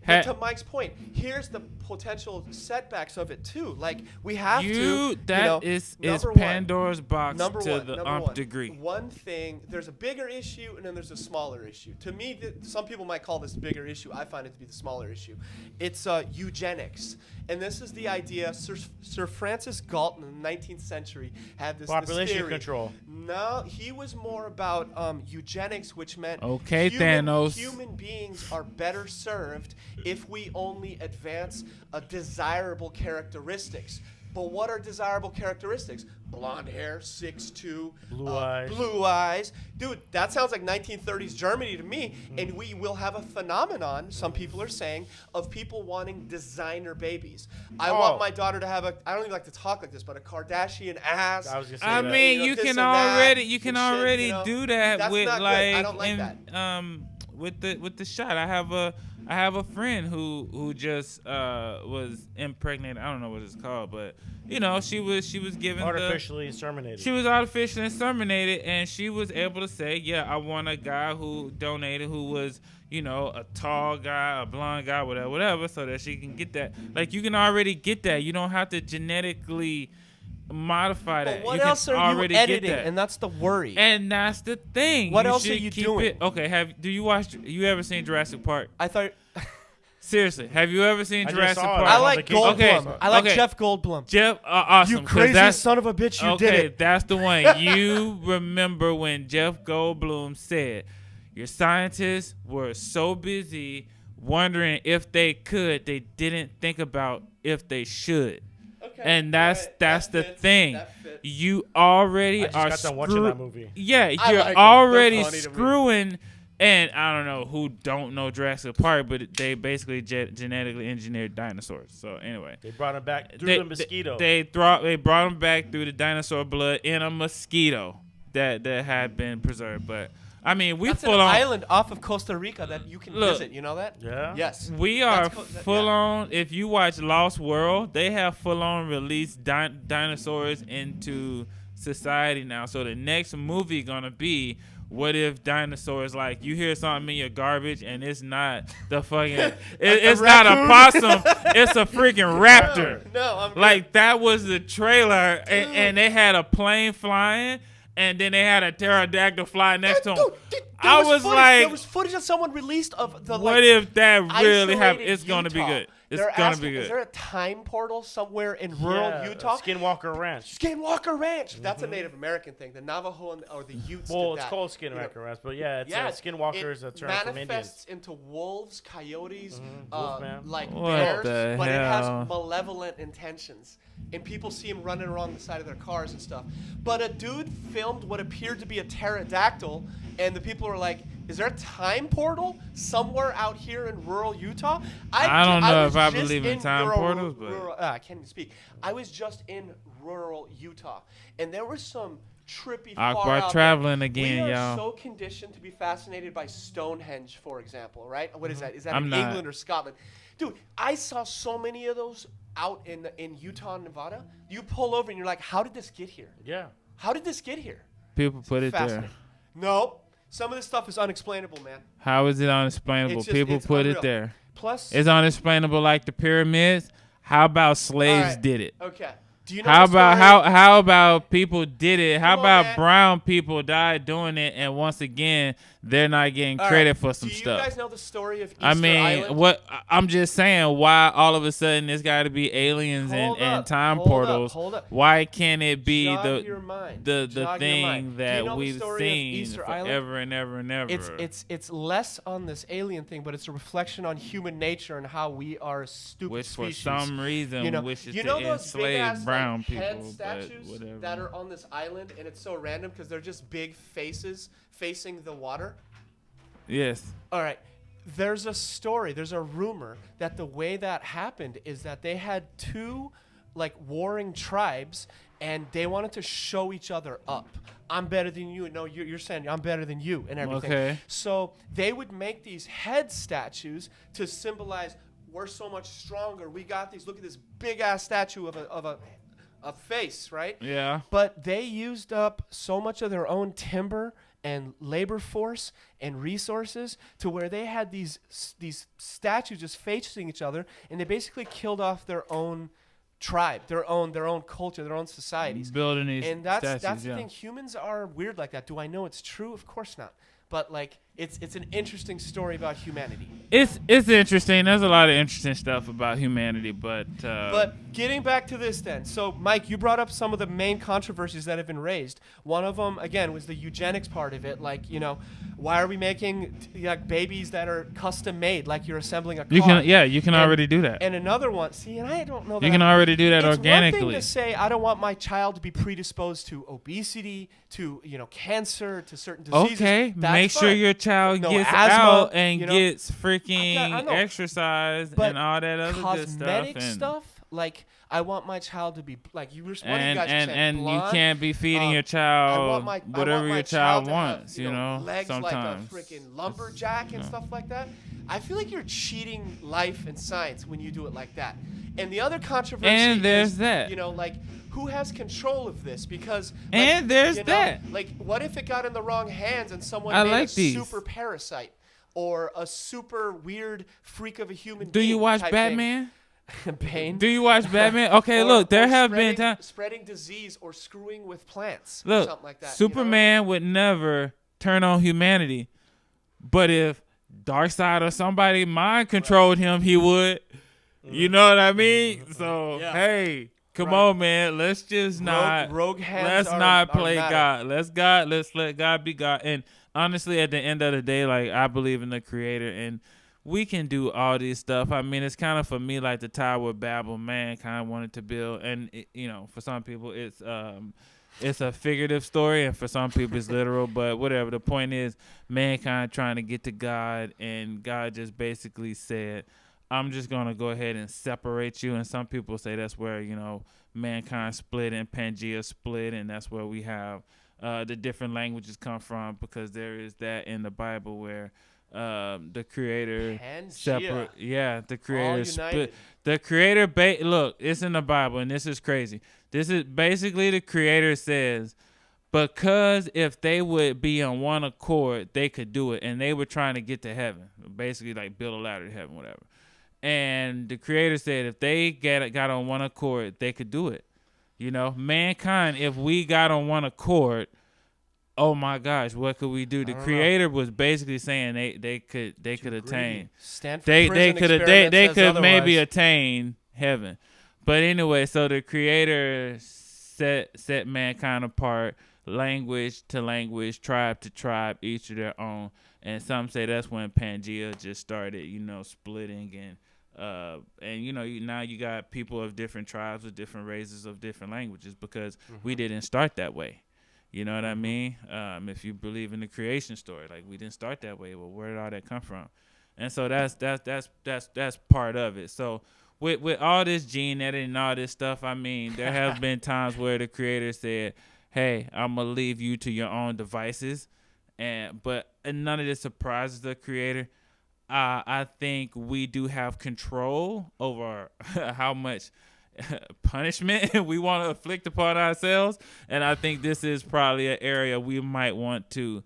[SPEAKER 3] But to Mike's point, here's the potential setbacks of it too. Like we have to.
[SPEAKER 1] That is
[SPEAKER 3] number
[SPEAKER 1] Pandora's box
[SPEAKER 3] Number
[SPEAKER 1] to
[SPEAKER 3] one,
[SPEAKER 1] the
[SPEAKER 3] number
[SPEAKER 1] nth
[SPEAKER 3] one.
[SPEAKER 1] degree.
[SPEAKER 3] One thing, there's a bigger issue and then there's a smaller issue. To me, some people might call this bigger issue. I find it to be the smaller issue. It's eugenics. And this is the idea. Sir Francis Galton in the 19th century had this
[SPEAKER 2] Population
[SPEAKER 3] theory.
[SPEAKER 2] control.
[SPEAKER 3] No, he was more about eugenics, which meant
[SPEAKER 1] Thanos.
[SPEAKER 3] human beings are better served if we only advance desirable characteristics. But what are desirable characteristics? Blonde hair, 6'2", blue eyes. Dude, that sounds like 1930s Germany to me. And we will have a phenomenon, some people are saying, of people wanting designer babies. I want my daughter to have I don't even like to talk like this, but a Kardashian ass.
[SPEAKER 2] I was gonna say
[SPEAKER 1] I
[SPEAKER 2] that.
[SPEAKER 1] mean, you can already do that
[SPEAKER 3] That's
[SPEAKER 1] with
[SPEAKER 3] not good. I don't like that.
[SPEAKER 1] With the shot. I have a friend who just was impregnated. I don't know what it's called, but she was given
[SPEAKER 2] artificially inseminated.
[SPEAKER 1] She was artificially inseminated, and she was able to say, "Yeah, I want a guy who donated, who was a tall guy, a blonde guy, whatever, so that she can get that." Like you can already get that. You don't have to genetically modify that.
[SPEAKER 3] But what
[SPEAKER 1] you
[SPEAKER 3] else
[SPEAKER 1] can
[SPEAKER 3] are you
[SPEAKER 1] already
[SPEAKER 3] editing?
[SPEAKER 1] get that.
[SPEAKER 3] And that's the worry.
[SPEAKER 1] And that's the thing.
[SPEAKER 3] What
[SPEAKER 1] You
[SPEAKER 3] else are
[SPEAKER 1] should
[SPEAKER 3] you
[SPEAKER 1] keep
[SPEAKER 3] doing?
[SPEAKER 1] it- Okay, you ever seen Jurassic Park?
[SPEAKER 3] I thought
[SPEAKER 1] Seriously, have you ever seen
[SPEAKER 2] I just
[SPEAKER 1] Jurassic
[SPEAKER 2] saw it.
[SPEAKER 1] Park?
[SPEAKER 3] I like
[SPEAKER 2] vacation.
[SPEAKER 3] Goldblum.
[SPEAKER 1] Okay,
[SPEAKER 3] I like
[SPEAKER 1] okay.
[SPEAKER 3] Jeff Goldblum.
[SPEAKER 1] Jeff, awesome.
[SPEAKER 3] You
[SPEAKER 1] 'cause
[SPEAKER 3] crazy
[SPEAKER 1] that's-
[SPEAKER 3] son of a bitch! You
[SPEAKER 1] okay,
[SPEAKER 3] did it.
[SPEAKER 1] that's the one. You remember when Jeff Goldblum said, "Your scientists were so busy wondering if they could, they didn't think about if they should."
[SPEAKER 3] Okay,
[SPEAKER 1] And that's
[SPEAKER 3] right,
[SPEAKER 1] the
[SPEAKER 3] that fits,
[SPEAKER 1] thing.
[SPEAKER 3] that fits.
[SPEAKER 1] You already
[SPEAKER 2] I just
[SPEAKER 1] are
[SPEAKER 2] got done watching that movie.
[SPEAKER 1] Yeah,
[SPEAKER 3] I
[SPEAKER 1] you're
[SPEAKER 3] like 'em.
[SPEAKER 1] already
[SPEAKER 3] They're funny to me.
[SPEAKER 1] screwing. And I don't know who don't know Jurassic Park, but they basically genetically engineered dinosaurs. So anyway,
[SPEAKER 2] They brought him back through the mosquito.
[SPEAKER 1] They brought him back through the dinosaur blood in a mosquito that had been preserved. But I mean, we
[SPEAKER 3] That's
[SPEAKER 1] full
[SPEAKER 3] an
[SPEAKER 1] on.
[SPEAKER 3] island off of Costa Rica that you can
[SPEAKER 1] Look.
[SPEAKER 3] visit. You know that?
[SPEAKER 2] Yeah.
[SPEAKER 3] Yes.
[SPEAKER 1] We are
[SPEAKER 3] That's
[SPEAKER 1] full on. If you watch Lost World, they have full on released dinosaurs into society now. So the next movie gonna be What if dinosaurs, like, you hear something in your garbage and it's not the fucking, it's not a possum, it's a freaking raptor.
[SPEAKER 3] No, I'm good.
[SPEAKER 1] Like, that was the trailer, and they had a plane flying, and then they had a pterodactyl fly next to him. I was like,
[SPEAKER 3] there was footage that someone released of the.
[SPEAKER 1] What if that really happened?
[SPEAKER 3] isolated
[SPEAKER 1] It's going to be
[SPEAKER 3] Utah.
[SPEAKER 1] good. It's
[SPEAKER 3] They're
[SPEAKER 1] going to
[SPEAKER 3] asking,
[SPEAKER 1] be good.
[SPEAKER 3] Is there a time portal somewhere in rural Utah?
[SPEAKER 2] Skinwalker Ranch.
[SPEAKER 3] Skinwalker Ranch. That's a Native American thing. The Navajo or the Utes.
[SPEAKER 2] Well,
[SPEAKER 3] did
[SPEAKER 2] it's
[SPEAKER 3] that.
[SPEAKER 2] called Skinwalker Ranch, but yeah, Skinwalker is a term from Indians.
[SPEAKER 3] Manifests into wolves, coyotes, like
[SPEAKER 1] What
[SPEAKER 3] bears,
[SPEAKER 1] the
[SPEAKER 3] but it has
[SPEAKER 1] hell?
[SPEAKER 3] malevolent intentions. And people see him running along the side of their cars and stuff. But a dude filmed what appeared to be a pterodactyl, and the people were like, is there a time portal somewhere out here in rural Utah?
[SPEAKER 1] I don't know
[SPEAKER 3] was
[SPEAKER 1] if I
[SPEAKER 3] just
[SPEAKER 1] believe in time portals, but
[SPEAKER 3] I can't even speak. I was just in rural Utah, and there was some trippy far
[SPEAKER 1] Akbar
[SPEAKER 3] out
[SPEAKER 1] traveling
[SPEAKER 3] there.
[SPEAKER 1] again,
[SPEAKER 3] we are
[SPEAKER 1] y'all.
[SPEAKER 3] so conditioned to be fascinated by Stonehenge, for example, right? What is that? Is that
[SPEAKER 1] I'm
[SPEAKER 3] in
[SPEAKER 1] not.
[SPEAKER 3] England or Scotland? Dude, I saw so many of those out in Utah and Nevada. You pull over and you're like, how did this get here?
[SPEAKER 2] Yeah.
[SPEAKER 3] How did this get here?
[SPEAKER 1] people put it there.
[SPEAKER 3] Fascinating. No, some of this stuff is unexplainable, man.
[SPEAKER 1] How is it unexplainable?
[SPEAKER 3] It's just-
[SPEAKER 1] People
[SPEAKER 3] it's
[SPEAKER 1] put
[SPEAKER 3] unreal.
[SPEAKER 1] it there.
[SPEAKER 3] Plus,
[SPEAKER 1] It's unexplainable like the pyramids. How about slaves
[SPEAKER 3] Alright.
[SPEAKER 1] did it?
[SPEAKER 3] okay. Do you know
[SPEAKER 1] How
[SPEAKER 3] the
[SPEAKER 1] about
[SPEAKER 3] story?
[SPEAKER 1] how about people did it? How
[SPEAKER 3] Come on,
[SPEAKER 1] about
[SPEAKER 3] man.
[SPEAKER 1] brown people died doing it, and once again they're not getting
[SPEAKER 3] All
[SPEAKER 1] credit
[SPEAKER 3] right.
[SPEAKER 1] for some
[SPEAKER 3] Do you
[SPEAKER 1] stuff?
[SPEAKER 3] guys know the story of Easter
[SPEAKER 1] I mean,
[SPEAKER 3] Island?
[SPEAKER 1] what I'm just saying, why all of a sudden it's got to be aliens
[SPEAKER 3] Hold
[SPEAKER 1] and
[SPEAKER 3] up,
[SPEAKER 1] time
[SPEAKER 3] hold up,
[SPEAKER 1] portals?
[SPEAKER 3] hold up.
[SPEAKER 1] Why can't it be
[SPEAKER 3] Jog your mind.
[SPEAKER 1] the
[SPEAKER 3] Jog your
[SPEAKER 1] thing
[SPEAKER 3] mind. Do you
[SPEAKER 1] that
[SPEAKER 3] know the
[SPEAKER 1] we've
[SPEAKER 3] story of
[SPEAKER 1] seen
[SPEAKER 3] Easter Island?
[SPEAKER 1] forever and ever and ever?
[SPEAKER 3] It's less on this alien thing, but it's a reflection on human nature and how we are a stupid
[SPEAKER 1] which for
[SPEAKER 3] species.
[SPEAKER 1] some reason
[SPEAKER 3] you know,
[SPEAKER 1] wishes
[SPEAKER 3] you know
[SPEAKER 1] to
[SPEAKER 3] those
[SPEAKER 1] enslave
[SPEAKER 3] big-ass,
[SPEAKER 1] brown
[SPEAKER 3] like,
[SPEAKER 1] people,
[SPEAKER 3] head
[SPEAKER 1] but
[SPEAKER 3] statues
[SPEAKER 1] whatever.
[SPEAKER 3] that are on this island, and it's so random because they're just big faces facing the water.
[SPEAKER 1] Yes.
[SPEAKER 3] All right. There's a story, there's a rumor that the way that happened is that they had two like warring tribes and they wanted to show each other up. I'm better than you. No, you're saying I'm better than you and everything.
[SPEAKER 1] Okay.
[SPEAKER 3] So they would make these head statues to symbolize we're so much stronger. We got these. Look at this big ass statue of a face, right?
[SPEAKER 1] Yeah.
[SPEAKER 3] But they used up so much of their own timber and labor force and resources to where they had these statues just facing each other, and they basically killed off their own tribe, their own culture, their own societies.
[SPEAKER 1] Building these
[SPEAKER 3] And that's
[SPEAKER 1] statues,
[SPEAKER 3] the
[SPEAKER 1] yeah.
[SPEAKER 3] thing. Humans are weird like that. Do I know it's true? Of course not. But like it's an interesting story about humanity.
[SPEAKER 1] It's interesting. There's a lot of interesting stuff about humanity, but
[SPEAKER 3] Getting back to this then. So, Mike, you brought up some of the main controversies that have been raised. One of them, again, was the eugenics part of it. Like, you know, why are we making babies that are custom made, like you're assembling a car?
[SPEAKER 1] you can already do that.
[SPEAKER 3] And another one, see, and I don't know that.
[SPEAKER 1] You can already do that
[SPEAKER 3] it's
[SPEAKER 1] organically.
[SPEAKER 3] one thing to say, I don't want my child to be predisposed to obesity, to, cancer, to certain diseases.
[SPEAKER 1] Okay,
[SPEAKER 3] That's
[SPEAKER 1] make sure
[SPEAKER 3] fine.
[SPEAKER 1] your child
[SPEAKER 3] No
[SPEAKER 1] gets
[SPEAKER 3] asthma,
[SPEAKER 1] out and
[SPEAKER 3] you know.
[SPEAKER 1] gets freaking
[SPEAKER 3] I know.
[SPEAKER 1] exercise
[SPEAKER 3] But
[SPEAKER 1] and all that other good stuff.
[SPEAKER 3] cosmetic
[SPEAKER 1] And,
[SPEAKER 3] stuff, like I want my child to be like you were. One of you guys were saying,
[SPEAKER 1] and you
[SPEAKER 3] blonde.
[SPEAKER 1] can't be feeding your
[SPEAKER 3] I
[SPEAKER 1] child
[SPEAKER 3] want my
[SPEAKER 1] whatever your child
[SPEAKER 3] to have,
[SPEAKER 1] wants, you know.
[SPEAKER 3] legs
[SPEAKER 1] Sometimes.
[SPEAKER 3] like a freaking lumberjack and stuff like that. I feel like you're cheating life and science when you do it like that. And the other controversy
[SPEAKER 1] And there's
[SPEAKER 3] is,
[SPEAKER 1] that.
[SPEAKER 3] like who has control of this? Because
[SPEAKER 1] And there's that.
[SPEAKER 3] Like, what if it got in the wrong hands and someone
[SPEAKER 1] I
[SPEAKER 3] made
[SPEAKER 1] like
[SPEAKER 3] a
[SPEAKER 1] these.
[SPEAKER 3] super parasite or a super weird freak of a human
[SPEAKER 1] Do
[SPEAKER 3] being?
[SPEAKER 1] you watch
[SPEAKER 3] type thing?
[SPEAKER 1] Batman?
[SPEAKER 3] Pain.
[SPEAKER 1] Do you watch Batman? Okay,
[SPEAKER 3] Or-
[SPEAKER 1] look, there
[SPEAKER 3] or
[SPEAKER 1] have been
[SPEAKER 3] spreading-
[SPEAKER 1] times.
[SPEAKER 3] spreading disease or screwing with plants. or
[SPEAKER 1] Look,
[SPEAKER 3] something like that.
[SPEAKER 1] Superman would never turn on humanity, but if Darkseid or somebody mind controlled him, he would. You know what I mean? So
[SPEAKER 3] Yeah.
[SPEAKER 1] hey, come
[SPEAKER 3] Right.
[SPEAKER 1] on, man. Let's just not.
[SPEAKER 3] rogue hands
[SPEAKER 1] let's
[SPEAKER 3] are-
[SPEAKER 1] not
[SPEAKER 3] are
[SPEAKER 1] play
[SPEAKER 3] matter.
[SPEAKER 1] God. Let's let God be God. And honestly, at the end of the day, like I believe in the Creator, and we can do all this stuff. I mean, it's kind of for me like the Tower of Babel. Mankind wanted to build, and for some people, it's a figurative story, and for some people, it's literal. But whatever. The point is, mankind trying to get to God, and God just basically said, I'm just going to go ahead and separate you. And some people say that's where, mankind split and Pangea split, and that's where we have the different languages come from, because there is that in the Bible where the Creator separate. Yeah, the Creator split. The Creator, look, it's in the Bible, and this is crazy. This is basically the Creator says, because if they would be on one accord, they could do it, and they were trying to get to heaven, basically like build a ladder to heaven, whatever. And the Creator said if they got on one accord, they could do it. You know, mankind, if we got on one accord, oh my gosh, what could we do? The Creator was basically saying they could attain. They could maybe attain heaven. But anyway, so the Creator set mankind apart, language to language, tribe to tribe, each of their own. And some say that's when Pangea just started, splitting and now you got people of different tribes with different races of different languages because we didn't start that way. You know what I mean? If you believe in the creation story, like we didn't start that way. Well, where did all that come from? And so that's part of it. So with all this gene editing and all this stuff, I mean, there have been times where the Creator said, "Hey, I'm gonna leave you to your own devices," but none of this surprises the Creator. I think we do have control over how much punishment we want to inflict upon ourselves, and I think this is probably an area we might want to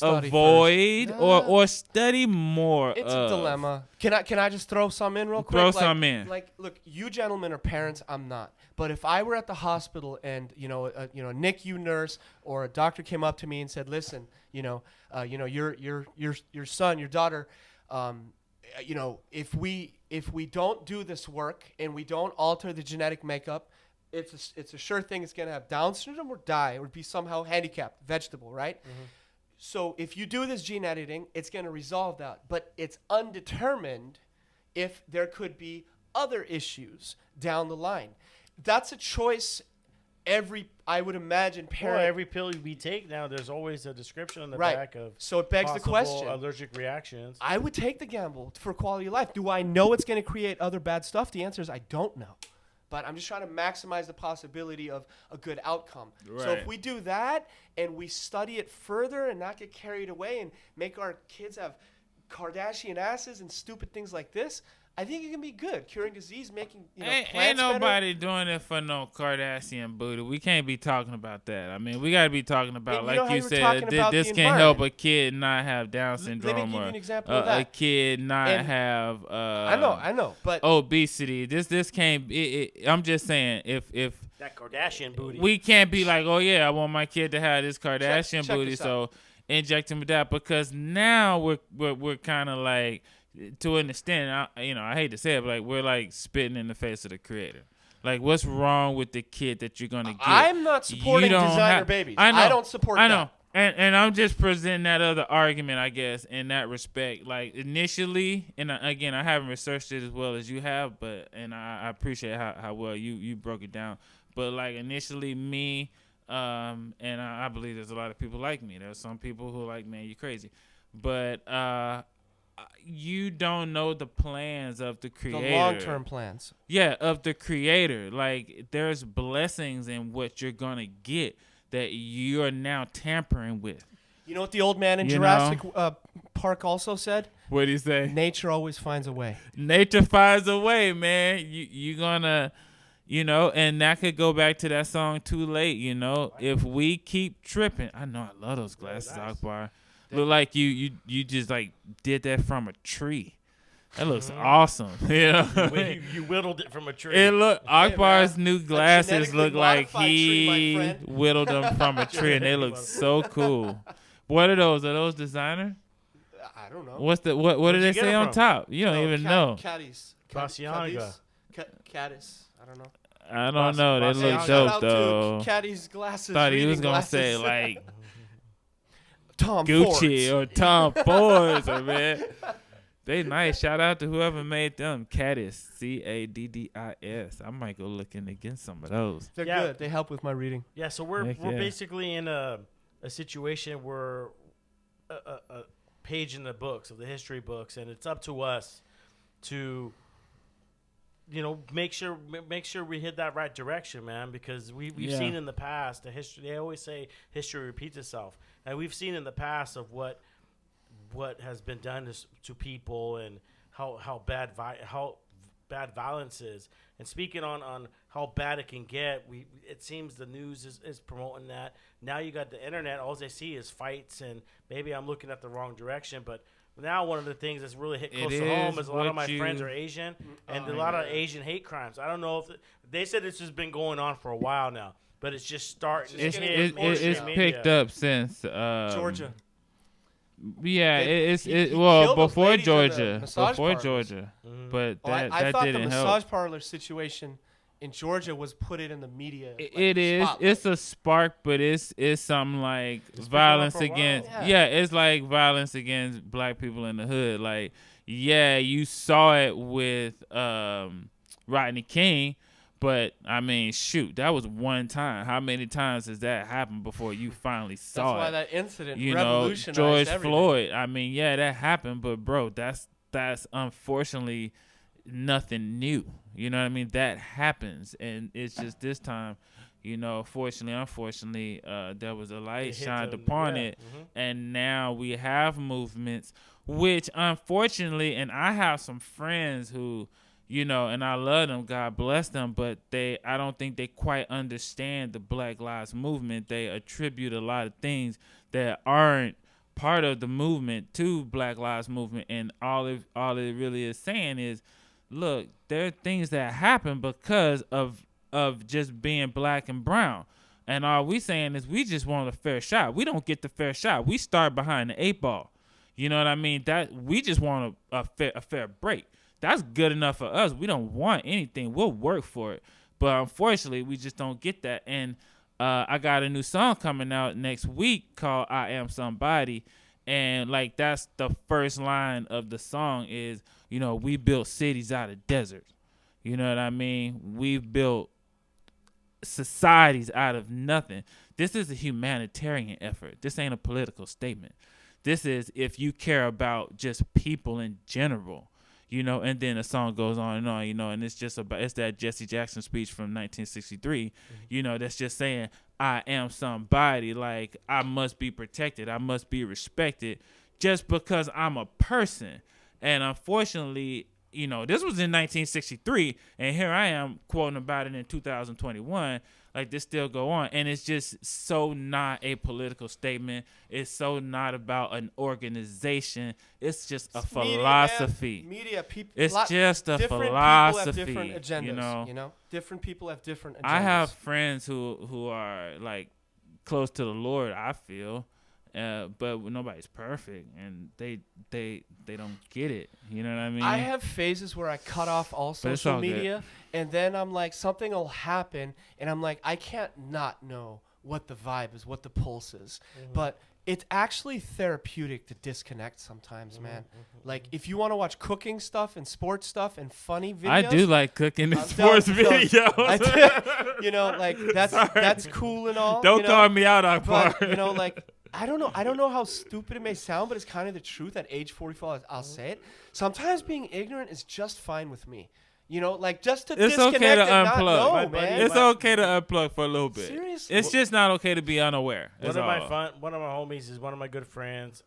[SPEAKER 1] avoid or study more.
[SPEAKER 3] It's a dilemma. Can I just throw some in real quick?
[SPEAKER 1] Throw some in.
[SPEAKER 3] Like, look, you gentlemen are parents. I'm not. But if I were at the hospital and a NICU nurse or a doctor came up to me and said, "Listen, your son, your daughter, if we don't do this work and we don't alter the genetic makeup, it's a sure thing it's going to have Down syndrome or die or be somehow handicapped, vegetable, right?" Mm-hmm. So if you do this gene editing, it's going to resolve that. But it's undetermined if there could be other issues down the line. That's a choice I would imagine parent.
[SPEAKER 2] Well, every pill we take now, there's always a description on the back of
[SPEAKER 3] so it begs the question.
[SPEAKER 2] Allergic reactions.
[SPEAKER 3] I would take the gamble for quality of life. Do I know it's going to create other bad stuff? The answer is I don't know. But I'm just trying to maximize the possibility of a good outcome. Right. So if we do that and we study it further and not get carried away and make our kids have Kardashian asses and stupid things like this, I think it can be good. Curing disease, making plants
[SPEAKER 1] ain't nobody
[SPEAKER 3] better.
[SPEAKER 1] doing it for no Kardashian booty. We can't be talking about that. I mean, we got to be talking about, like you said, this can help a kid not have Down syndrome.
[SPEAKER 3] Let me give you an example of that.
[SPEAKER 1] A kid not have
[SPEAKER 3] I know, but
[SPEAKER 1] obesity. This can't. I'm just saying, if
[SPEAKER 2] that Kardashian booty,
[SPEAKER 1] we can't be like, oh yeah, I want my kid to have this Kardashian booty, so inject him with that, because now we're kind of like, to an extent, I hate to say it, but like we're like spitting in the face of the Creator. Like, what's wrong with the kid that you're gonna get?
[SPEAKER 3] I'm not supporting designer babies. I don't support that.
[SPEAKER 1] I know. And I'm just presenting that other argument, I guess, in that respect. Like, initially, and again, I haven't researched it as well as you have, and I appreciate how well you broke it down. But like initially, me, and I believe there's a lot of people like me. There's some people who are like, man, you crazy, but you don't know the plans of the Creator.
[SPEAKER 3] The long-term plans.
[SPEAKER 1] Yeah, of the Creator. Like, there's blessings in what you're going to get that you're now tampering with.
[SPEAKER 3] You know what the old man in Jurassic Park also said?
[SPEAKER 1] What did he say?
[SPEAKER 3] Nature always finds a way.
[SPEAKER 1] Nature finds a way, man. You're going to, and that could go back to that song, Too Late, If we keep tripping. I know, I love those glasses, Akbar. Look like you just like did that from a tree. That looks awesome.
[SPEAKER 2] You whittled it from a tree.
[SPEAKER 1] It Akbar's new glasses look like he whittled them from a tree, and they look so cool. What are those? Are those designer?
[SPEAKER 3] I don't know.
[SPEAKER 1] What do they say on top? You don't even know.
[SPEAKER 3] Caddies.
[SPEAKER 2] Caddis.
[SPEAKER 3] I don't know.
[SPEAKER 1] I don't know. They look dope though.
[SPEAKER 3] Caddy's glasses.
[SPEAKER 1] Thought he was gonna say like
[SPEAKER 3] Tom
[SPEAKER 1] Gucci
[SPEAKER 3] Fords.
[SPEAKER 1] or Tom Fords, man. They nice. Shout out to whoever made them. Caddis, Caddis. I might go looking against some of those.
[SPEAKER 3] They're good. They help with my reading.
[SPEAKER 2] Yeah, so we're basically in a situation where a page in the books, of the history books, and it's up to us to make sure we hit that right direction, man, because we've seen in the past, they always say history repeats itself. And we've seen in the past of what has been done to people, and how bad violence is. And speaking on how bad it can get, it seems the news is promoting that. Now you got the internet. All they see is fights, and maybe I'm looking at the wrong direction. But now one of the things that's really hit close to home is a lot of my friends are Asian, and a lot of Asian hate crimes. I don't know if they said this has been going on for a while now, but it's just starting.
[SPEAKER 1] It's picked up since
[SPEAKER 3] Georgia.
[SPEAKER 1] Yeah,
[SPEAKER 3] he
[SPEAKER 1] before Georgia,
[SPEAKER 3] Mm-hmm.
[SPEAKER 1] but
[SPEAKER 3] I
[SPEAKER 1] that
[SPEAKER 3] thought
[SPEAKER 1] didn't
[SPEAKER 3] the
[SPEAKER 1] help.
[SPEAKER 3] massage parlor situation in Georgia was put it in the media.
[SPEAKER 1] It is.
[SPEAKER 3] Spotlight.
[SPEAKER 1] It's a spark, but it's something like violence against. Yeah, it's like violence against black people in the hood. Like, yeah, you saw it with Rodney King, but I mean, shoot, that was one time. How many times has that happened before you finally saw it?
[SPEAKER 3] That's why that incident
[SPEAKER 1] You
[SPEAKER 3] revolutionized
[SPEAKER 1] know, George
[SPEAKER 3] everything.
[SPEAKER 1] Floyd. I mean, yeah, that happened, but bro, that's unfortunately nothing new. You know what I mean? That happens, and it's just this time, you know, unfortunately, there was a light shined upon it, and now we have movements, which unfortunately, and I have some friends who, you know, and I love them, God bless them, but I don't think they quite understand the Black Lives Movement. They attribute a lot of things that aren't part of the movement to Black Lives Movement, and all it really is saying is, look, there are things that happen because of just being black and brown. And all we saying is we just want a fair shot. We don't get the fair shot. We start behind the 8 ball. You know what I mean? That we just want a fair break. That's good enough for us. We don't want anything. We'll work for it. But unfortunately, we just don't get that. And I got a new song coming out next week called I Am Somebody. And like that's the first line of the song is, you know, we built cities out of deserts. You know what I mean? We've built societies out of nothing. This is a humanitarian effort. This ain't a political statement. This is if you care about just people in general, you know, and then the song goes on, you know, and it's just about, it's that Jesse Jackson speech from 1963, you know, that's just saying, I am somebody, like I must be protected. I must be respected just because I'm a person. And unfortunately, you know, this was in 1963, and here I am quoting about it in 2021. Like, this still go on, and it's just so not a political statement. It's so not about an organization. It's just a philosophy. It's just a philosophy.
[SPEAKER 3] People have different agendas,
[SPEAKER 1] you know?
[SPEAKER 3] Different people have different agendas.
[SPEAKER 1] I have friends who are like close to the Lord, I feel. But nobody's perfect, and they don't get it. You know what I mean?
[SPEAKER 3] I have phases where I cut off all social media, and then I'm like, something will happen, and I'm like, I can't not know what the vibe is, what the pulse is. But it's actually therapeutic to disconnect sometimes, man. Like, if you want to watch cooking stuff and sports stuff and funny videos.
[SPEAKER 1] I do like cooking and sports videos.
[SPEAKER 3] You know, like, that's cool and all.
[SPEAKER 1] Don't call me out, Akbar.
[SPEAKER 3] But, you know, like, I don't know how stupid it may sound, but it's kind of the truth. At age 44, I'll say it. Sometimes being ignorant is just fine with me. You know, like, just to disconnect
[SPEAKER 1] okay to
[SPEAKER 3] and
[SPEAKER 1] unplug.
[SPEAKER 3] not know, man.
[SPEAKER 1] It's okay to unplug for a little bit.
[SPEAKER 3] Seriously?
[SPEAKER 1] It's just not okay to be unaware.
[SPEAKER 2] One of my homies is one of my good friends.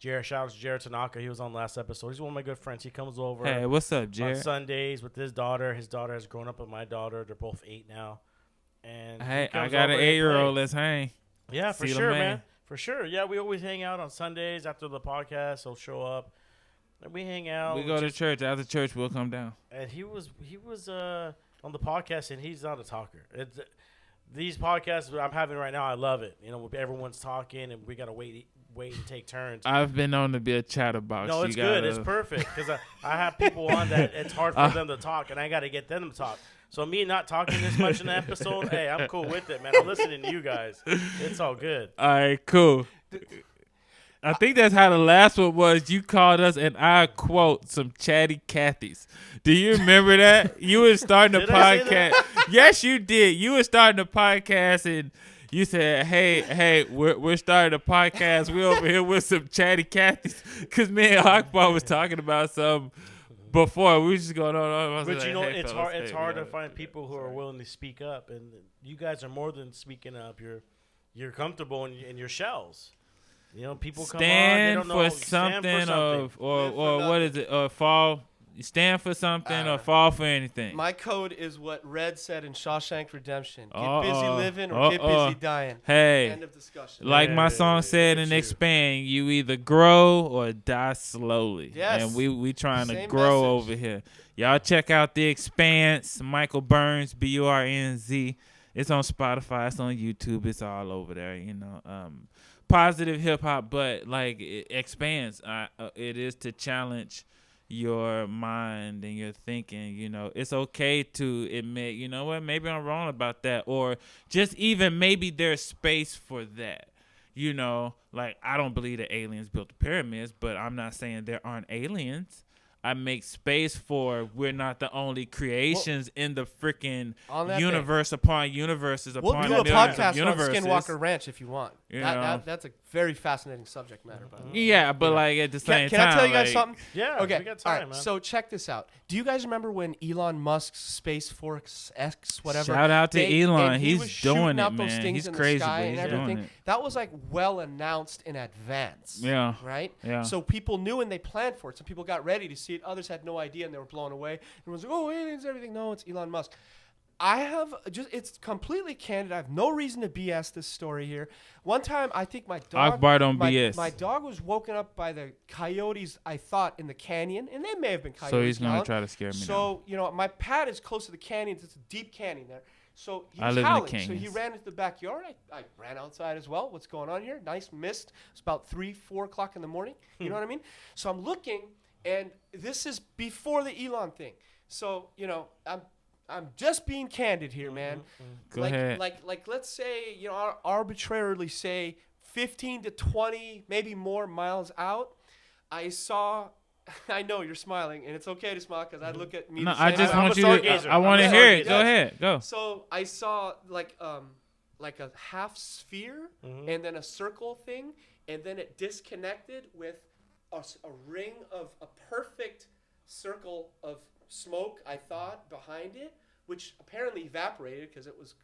[SPEAKER 2] Jared, shout out to Jared Tanaka. He was on the last episode. He's one of my good friends. He comes over.
[SPEAKER 1] Hey, what's up, Jared?
[SPEAKER 2] On Sundays with his daughter. His daughter has grown up with my daughter. They're both 8 now. And
[SPEAKER 1] hey, I got an 8-year-old. Let's hang.
[SPEAKER 2] Yeah, for sure, man. For sure. Yeah, we always hang out on Sundays after the podcast. He'll show up. And we hang out.
[SPEAKER 1] We go to church. After church, we'll come down.
[SPEAKER 2] And he was on the podcast, and he's not a talker. These podcasts I'm having right now, I love it. You know, everyone's talking, and we got to wait and take turns.
[SPEAKER 1] I've been known to be a chatterbox.
[SPEAKER 2] No, it's good. It's perfect because I have people on that it's hard for them to talk, and I got to get them to talk. So me not talking this much in the episode, hey, I'm cool with it, man. I'm listening to you guys. It's all good.
[SPEAKER 1] All right, cool. I think that's how the last one was. You called us, and I quote, some chatty Cathys. Do you remember that? You were starting a podcast. Yes, you did. You were starting a podcast, and you said, hey, we're starting a podcast. We're over here with some chatty Cathys. Because me and Akbar was talking about some before. We were just going on.
[SPEAKER 2] But you know, it's hard. It's hard to find people who are willing to speak up, and you guys are more than speaking up. You're comfortable in your shells. You know, people come on. They don't know.
[SPEAKER 1] Stand for something, or what is it? Fall. stand for something or fall for anything.
[SPEAKER 3] My code is what Red said in Shawshank Redemption. Get busy living or get busy dying.
[SPEAKER 1] Hey.
[SPEAKER 3] End of discussion.
[SPEAKER 1] Like my song said in Expand, you either grow or die slowly.
[SPEAKER 3] Yes.
[SPEAKER 1] And we trying
[SPEAKER 3] Same
[SPEAKER 1] to grow
[SPEAKER 3] message.
[SPEAKER 1] over here. Y'all check out The Expanse, Michael Burnz, Burnz. It's on Spotify. It's on YouTube. It's all over there, you know. Positive hip-hop, but, like, it expands. It is to challenge your mind and your thinking, you know. It's okay to admit, you know what, maybe I'm wrong about that, or just even maybe there's space for that. You know, like, I don't believe that aliens built the pyramids, but I'm not saying there aren't aliens. I make space for we're not the only creations in the freaking universe upon universes upon
[SPEAKER 3] millions of universes. We'll do a podcast on Skinwalker Ranch if you want. That's a very fascinating subject matter, by the way.
[SPEAKER 1] Yeah, but like at the same time.
[SPEAKER 3] Can I tell you guys something?
[SPEAKER 2] Yeah,
[SPEAKER 3] okay.
[SPEAKER 2] We got time,
[SPEAKER 3] all right,
[SPEAKER 2] man.
[SPEAKER 3] so check this out. Do you guys remember when Elon Musk's Space Force X, whatever?
[SPEAKER 1] Shout out to Elon.
[SPEAKER 3] He's
[SPEAKER 1] doing
[SPEAKER 3] it,
[SPEAKER 1] man.
[SPEAKER 3] He's
[SPEAKER 1] in crazy,
[SPEAKER 3] the sky
[SPEAKER 1] but he's
[SPEAKER 3] and everything.
[SPEAKER 1] doing it.
[SPEAKER 3] That was like well announced in advance.
[SPEAKER 1] Yeah.
[SPEAKER 3] Right?
[SPEAKER 1] Yeah.
[SPEAKER 3] So people knew and they planned for it. Some people got ready to see it. Others had no idea and they were blown away. Everyone's like, oh, aliens, everything. No, it's Elon Musk. It's completely candid. I have no reason to BS this story here. One time, I think my dog.
[SPEAKER 1] Akbar don't BS.
[SPEAKER 3] My dog was woken up by the coyotes, I thought, in the canyon. And they may have been coyotes.
[SPEAKER 1] So he's going to try to scare me now.
[SPEAKER 3] So, you know, my pad is close to the canyon. It's a deep canyon there. So he was
[SPEAKER 1] I live
[SPEAKER 3] howling.
[SPEAKER 1] in the
[SPEAKER 3] So he
[SPEAKER 1] canyons.
[SPEAKER 3] ran into the backyard. I ran outside as well. What's going on here? Nice mist. It's about 3-4 o'clock in the morning. You know what I mean? So I'm looking, and this is before the Elon thing. So, you know, I'm just being candid here, man.
[SPEAKER 1] Go ahead.
[SPEAKER 3] Like let's say, you know, arbitrarily say 15 to 20, maybe more miles out, I saw. I know you're smiling, and it's okay to smile because I look at me.
[SPEAKER 1] No,
[SPEAKER 3] the
[SPEAKER 1] I
[SPEAKER 3] same
[SPEAKER 1] just
[SPEAKER 3] way.
[SPEAKER 1] want you to. I want to hear it. Go ahead. Go.
[SPEAKER 3] So I saw like a half sphere and then a circle thing, and then it disconnected with a ring of a perfect circle of smoke, I thought, behind it, which apparently evaporated because it was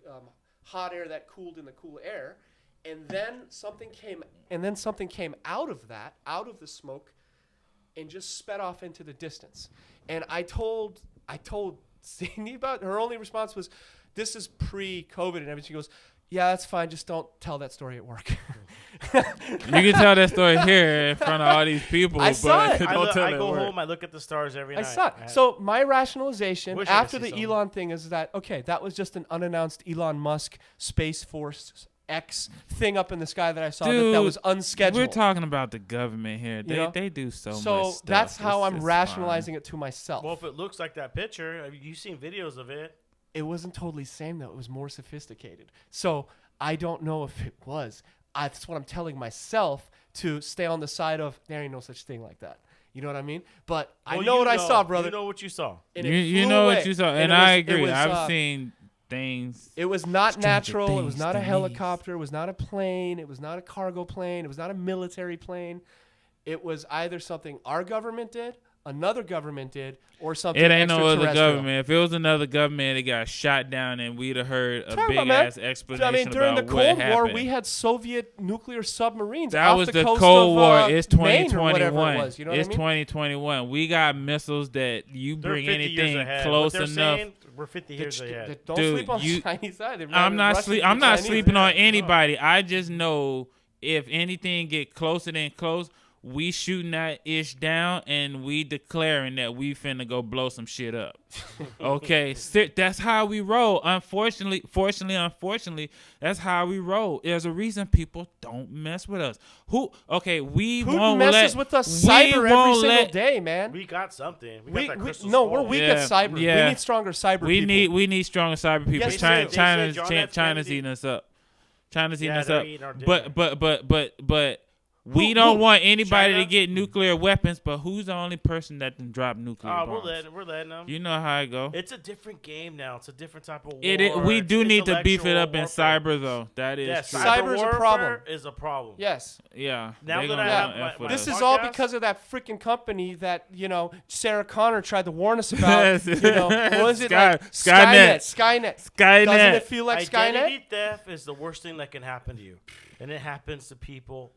[SPEAKER 3] hot air that cooled in the cool air, and then something came out of that, out of the smoke, and just sped off into the distance. And I told Sydney about it. Her only response was, "This is pre-COVID," and everything. She goes, "Yeah, that's fine. Just don't tell that story at work."
[SPEAKER 1] You can tell that story here in front of all these people.
[SPEAKER 3] I saw it.
[SPEAKER 1] Don't tell
[SPEAKER 2] I
[SPEAKER 1] it at
[SPEAKER 2] go
[SPEAKER 1] work.
[SPEAKER 2] home. I look at the stars every night.
[SPEAKER 3] I saw it. So my rationalization
[SPEAKER 2] Wish I could
[SPEAKER 3] after
[SPEAKER 2] see
[SPEAKER 3] the
[SPEAKER 2] something.
[SPEAKER 3] Elon thing is that, okay, that was just an unannounced Elon Musk Space Force X thing up in the sky that I saw that was unscheduled.
[SPEAKER 1] We're talking about the government here. They do so much stuff.
[SPEAKER 3] So that's how I'm
[SPEAKER 1] It's
[SPEAKER 3] rationalizing it to myself.
[SPEAKER 2] Well, if it looks like that picture, you've seen videos of it.
[SPEAKER 3] It wasn't totally the same, though. It was more sophisticated. So I don't know if it was. That's what I'm telling myself, to stay on the side of there ain't no such thing like that. You know what I mean? But I know what I saw, brother.
[SPEAKER 2] You know what you saw.
[SPEAKER 3] And
[SPEAKER 1] You know what you saw. And I agree. I've
[SPEAKER 3] I've
[SPEAKER 1] seen things.
[SPEAKER 3] It was not
[SPEAKER 1] Stranger
[SPEAKER 3] natural. It was
[SPEAKER 1] Things
[SPEAKER 3] not a
[SPEAKER 1] than
[SPEAKER 3] helicopter. It was not a plane. It was not a cargo plane. It was not a military plane. It was either something our government did, another government did, or something
[SPEAKER 1] It ain't no other
[SPEAKER 3] extraterrestrial.
[SPEAKER 1] government. If it was another government, it got shot down, and we'd have heard a
[SPEAKER 3] Talk
[SPEAKER 1] big
[SPEAKER 3] about, man.
[SPEAKER 1] ass explanation
[SPEAKER 3] I mean, during the
[SPEAKER 1] about what
[SPEAKER 3] Cold War,
[SPEAKER 1] happened.
[SPEAKER 3] we had Soviet nuclear submarines.
[SPEAKER 1] That
[SPEAKER 3] off
[SPEAKER 1] was
[SPEAKER 3] the coast
[SPEAKER 1] Cold
[SPEAKER 3] of,
[SPEAKER 1] War. It's
[SPEAKER 3] Maine or whatever
[SPEAKER 1] 2021.
[SPEAKER 3] it was. You know
[SPEAKER 1] It's
[SPEAKER 3] what I mean?
[SPEAKER 1] 2021. We got missiles that you
[SPEAKER 2] They're
[SPEAKER 1] bring
[SPEAKER 2] 50 years
[SPEAKER 1] anything
[SPEAKER 2] ahead.
[SPEAKER 1] close
[SPEAKER 2] What they're
[SPEAKER 1] enough.
[SPEAKER 2] saying, we're 50 years ahead.
[SPEAKER 3] Don't
[SPEAKER 1] Dude,
[SPEAKER 3] sleep on
[SPEAKER 1] you-
[SPEAKER 3] the Chinese side. They're
[SPEAKER 1] I'm not
[SPEAKER 3] Russians
[SPEAKER 1] I'm
[SPEAKER 3] and
[SPEAKER 1] not
[SPEAKER 3] Chinese.
[SPEAKER 1] sleeping on anybody. I just know if anything get closer than close, we shooting that ish down and we declaring that we finna go blow some shit up. Okay, that's how we roll. Unfortunately, that's how we roll. There's a reason people don't mess with us. We
[SPEAKER 3] Putin
[SPEAKER 1] won't
[SPEAKER 3] messes
[SPEAKER 1] let,
[SPEAKER 3] with us
[SPEAKER 1] we
[SPEAKER 3] cyber every
[SPEAKER 1] won't
[SPEAKER 3] single
[SPEAKER 1] let-
[SPEAKER 3] day, man.
[SPEAKER 2] We got something. We
[SPEAKER 3] We,
[SPEAKER 2] got that crystal
[SPEAKER 3] no,
[SPEAKER 2] skull.
[SPEAKER 3] we're weak
[SPEAKER 1] Yeah,
[SPEAKER 3] at cyber.
[SPEAKER 1] yeah.
[SPEAKER 3] We need stronger cyber people.
[SPEAKER 1] We need stronger cyber people.
[SPEAKER 3] Yes,
[SPEAKER 2] they said John F.
[SPEAKER 1] China's
[SPEAKER 2] Kennedy-
[SPEAKER 1] eating us up. China's eating
[SPEAKER 2] Yeah,
[SPEAKER 1] us
[SPEAKER 2] they're
[SPEAKER 1] up.
[SPEAKER 2] eating our dinner.
[SPEAKER 1] But we don't want anybody
[SPEAKER 2] China?
[SPEAKER 1] to get nuclear weapons. But who's the only person that can drop nuclear bombs?
[SPEAKER 2] We're letting them.
[SPEAKER 1] You know how it go.
[SPEAKER 2] It's a different game now. It's a different type of war.
[SPEAKER 1] We do
[SPEAKER 2] It's
[SPEAKER 1] need to beef it up in
[SPEAKER 2] intellectual warfare.
[SPEAKER 1] cyber though. That is
[SPEAKER 2] Yes,
[SPEAKER 1] true.
[SPEAKER 3] Cyber's a problem.
[SPEAKER 2] warfare is a problem.
[SPEAKER 3] Yes.
[SPEAKER 1] Yeah.
[SPEAKER 2] Now
[SPEAKER 1] they
[SPEAKER 2] that
[SPEAKER 1] gonna
[SPEAKER 2] I have
[SPEAKER 1] want
[SPEAKER 2] my-
[SPEAKER 1] F with
[SPEAKER 2] my-
[SPEAKER 1] us.
[SPEAKER 3] This is all
[SPEAKER 2] podcast?
[SPEAKER 3] because of that freaking company that, Sarah Connor tried to warn us about. What was it?
[SPEAKER 1] Sky-
[SPEAKER 3] Like
[SPEAKER 1] Skynet.
[SPEAKER 3] Skynet. Doesn't it feel like
[SPEAKER 2] Identity
[SPEAKER 3] Skynet?
[SPEAKER 2] theft is the worst thing that can happen to you, and it happens to people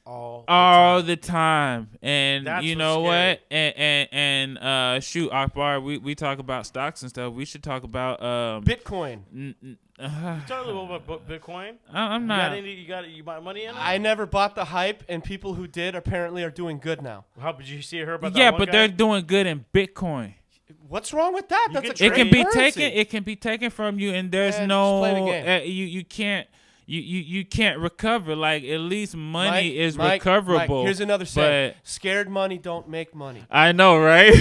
[SPEAKER 2] all
[SPEAKER 1] the time. And
[SPEAKER 2] That's
[SPEAKER 1] you know what?
[SPEAKER 2] scary.
[SPEAKER 1] And shoot, Akbar, we talk about stocks and stuff. We should talk about
[SPEAKER 3] Bitcoin.
[SPEAKER 2] You talk a little about Bitcoin.
[SPEAKER 1] I'm not.
[SPEAKER 2] You buy money in it?
[SPEAKER 3] I never bought the hype, and people who did apparently are doing good now.
[SPEAKER 2] How did you see her about that
[SPEAKER 1] Yeah,
[SPEAKER 2] one
[SPEAKER 1] but
[SPEAKER 2] guy?
[SPEAKER 1] they're doing good in Bitcoin.
[SPEAKER 3] What's wrong with that?
[SPEAKER 2] You
[SPEAKER 3] That's
[SPEAKER 2] can
[SPEAKER 3] a
[SPEAKER 1] It can
[SPEAKER 3] great
[SPEAKER 1] be
[SPEAKER 3] currency.
[SPEAKER 1] taken. It can be taken from you, and there's
[SPEAKER 3] Man,
[SPEAKER 1] no.
[SPEAKER 3] just play the game.
[SPEAKER 1] You can't. You can't recover. Like at least money is
[SPEAKER 3] Mike,
[SPEAKER 1] recoverable.
[SPEAKER 3] here's another saying:
[SPEAKER 1] but
[SPEAKER 3] scared money don't make money.
[SPEAKER 1] I know, right?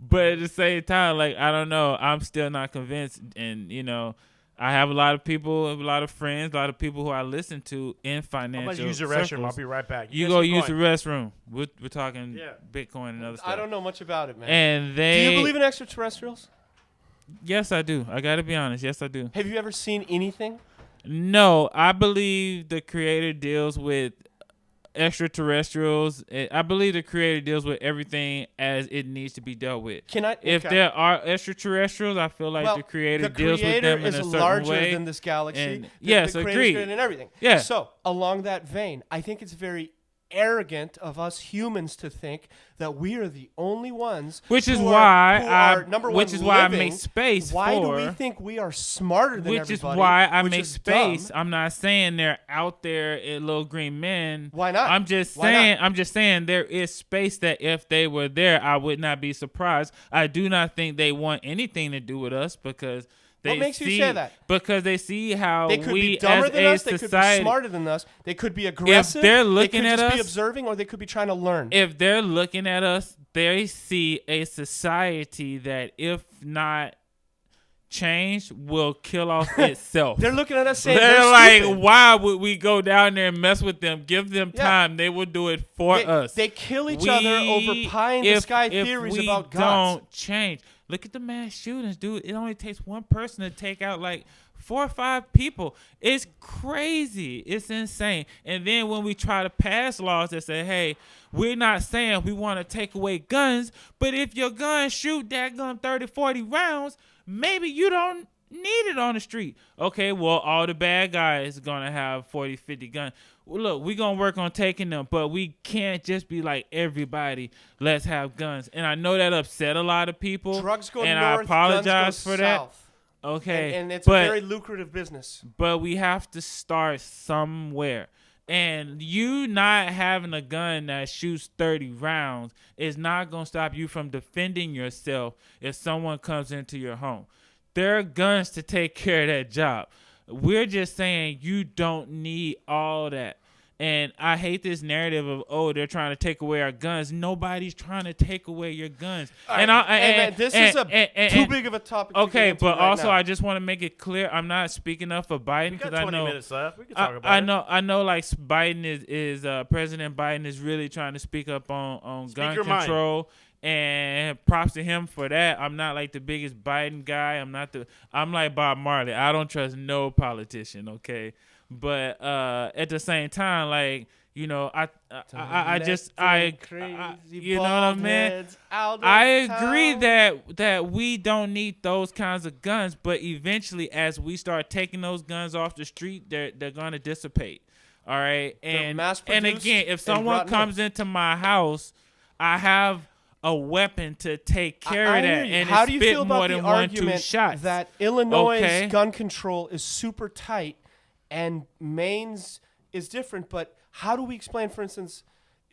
[SPEAKER 1] But at the same time, like I don't know. I'm still not convinced, and I have a lot of people, a lot of friends, a lot of people who I listen to in financial.
[SPEAKER 2] I'm going to use the
[SPEAKER 1] circles.
[SPEAKER 2] restroom. I'll be right back.
[SPEAKER 1] You
[SPEAKER 2] guys
[SPEAKER 1] go
[SPEAKER 2] keep
[SPEAKER 1] use the
[SPEAKER 2] going.
[SPEAKER 1] restroom. We're talking Bitcoin and other stuff.
[SPEAKER 3] I don't know much about it, man.
[SPEAKER 1] And
[SPEAKER 3] Do you believe in extraterrestrials?
[SPEAKER 1] Yes, I do. I got to be honest. Yes, I do.
[SPEAKER 3] Have you ever seen anything?
[SPEAKER 1] No, I believe the creator deals with extraterrestrials. I believe the creator deals with everything as it needs to be dealt with. If there are extraterrestrials, I feel like the creator deals with them in a certain way.
[SPEAKER 3] The creator is larger than this galaxy.
[SPEAKER 1] And
[SPEAKER 3] the
[SPEAKER 1] agreed.
[SPEAKER 3] And everything.
[SPEAKER 1] Yeah.
[SPEAKER 3] So along that vein, I think it's very arrogant of us humans to think that we are the only ones
[SPEAKER 1] which is
[SPEAKER 3] who
[SPEAKER 1] why
[SPEAKER 3] are number one,
[SPEAKER 1] I
[SPEAKER 3] living.
[SPEAKER 1] make space
[SPEAKER 3] why
[SPEAKER 1] for
[SPEAKER 3] do we think we are smarter than
[SPEAKER 1] which
[SPEAKER 3] everybody?
[SPEAKER 1] is why I
[SPEAKER 3] which
[SPEAKER 1] make
[SPEAKER 3] is
[SPEAKER 1] space.
[SPEAKER 3] dumb.
[SPEAKER 1] I'm not saying they're out there at little green men.
[SPEAKER 3] Why not?
[SPEAKER 1] I'm just saying there is space that if they were there, I would not be surprised. I do not think they want anything to do with us because
[SPEAKER 3] What makes you say that?
[SPEAKER 1] Because they see how
[SPEAKER 3] They could
[SPEAKER 1] we
[SPEAKER 3] be dumber
[SPEAKER 1] as
[SPEAKER 3] than
[SPEAKER 1] a
[SPEAKER 3] us. They
[SPEAKER 1] society,
[SPEAKER 3] could be smarter than us. They could be aggressive.
[SPEAKER 1] If they're looking
[SPEAKER 3] they could
[SPEAKER 1] at
[SPEAKER 3] just be
[SPEAKER 1] us,
[SPEAKER 3] observing, or they could be trying to learn.
[SPEAKER 1] If they're looking at us, they see a society that, if not changed, will kill off itself.
[SPEAKER 3] They're looking at us saying
[SPEAKER 1] they're like,
[SPEAKER 3] stupid.
[SPEAKER 1] why would we go down there and mess with them? Give them time. They will do it for us.
[SPEAKER 3] They kill each other over pie in the sky theories about gods.
[SPEAKER 1] Don't change. Look at the mass shootings, dude. It only takes one person to take out like 4 or 5 people. It's crazy. It's insane. And then when we try to pass laws that say, hey, we're not saying we want to take away guns, but if your gun shoot that gun 30, 40 rounds, maybe you don't need it on the street. Okay, well, all the bad guys are going to have 40, 50 guns. Well, look, we're going to work on taking them, but we can't just be like everybody, let's have guns. And I know that upset a lot of people.
[SPEAKER 3] Drugs go
[SPEAKER 1] and
[SPEAKER 3] north,
[SPEAKER 1] I apologize
[SPEAKER 3] guns go
[SPEAKER 1] for that.
[SPEAKER 3] south.
[SPEAKER 1] Okay.
[SPEAKER 3] And it's a very lucrative business.
[SPEAKER 1] But we have to start somewhere. And you not having a gun that shoots 30 rounds is not going to stop you from defending yourself if someone comes into your home. There are guns to take care of that job. We're just saying you don't need all that. And I hate this narrative of, oh, they're trying to take away our guns. Nobody's trying to take away your guns.
[SPEAKER 3] This is too big of a topic.
[SPEAKER 1] Okay, but also
[SPEAKER 3] now.
[SPEAKER 1] I just want to make it clear I'm not speaking up for Biden because I know
[SPEAKER 2] 20 minutes left. We can talk about it.
[SPEAKER 1] I know. Like Biden is President Biden is really trying to speak up on gun control. And props to him for that. I'm not like the biggest Biden guy. I'm like Bob Marley. I don't trust no politician. Okay. But at the same time, like, you know, I you know what I mean? I agree that we don't need those kinds of guns, but eventually as we start taking those guns off the street, they're going to dissipate. All right? And again, if someone comes into my house, I have a weapon to take care of that, and
[SPEAKER 3] how do
[SPEAKER 1] it's
[SPEAKER 3] you
[SPEAKER 1] spit
[SPEAKER 3] feel
[SPEAKER 1] more
[SPEAKER 3] about
[SPEAKER 1] than
[SPEAKER 3] the
[SPEAKER 1] 1, 2
[SPEAKER 3] argument
[SPEAKER 1] shots.
[SPEAKER 3] that Illinois' gun control is super tight and Maine's is different? But how do we explain, for instance,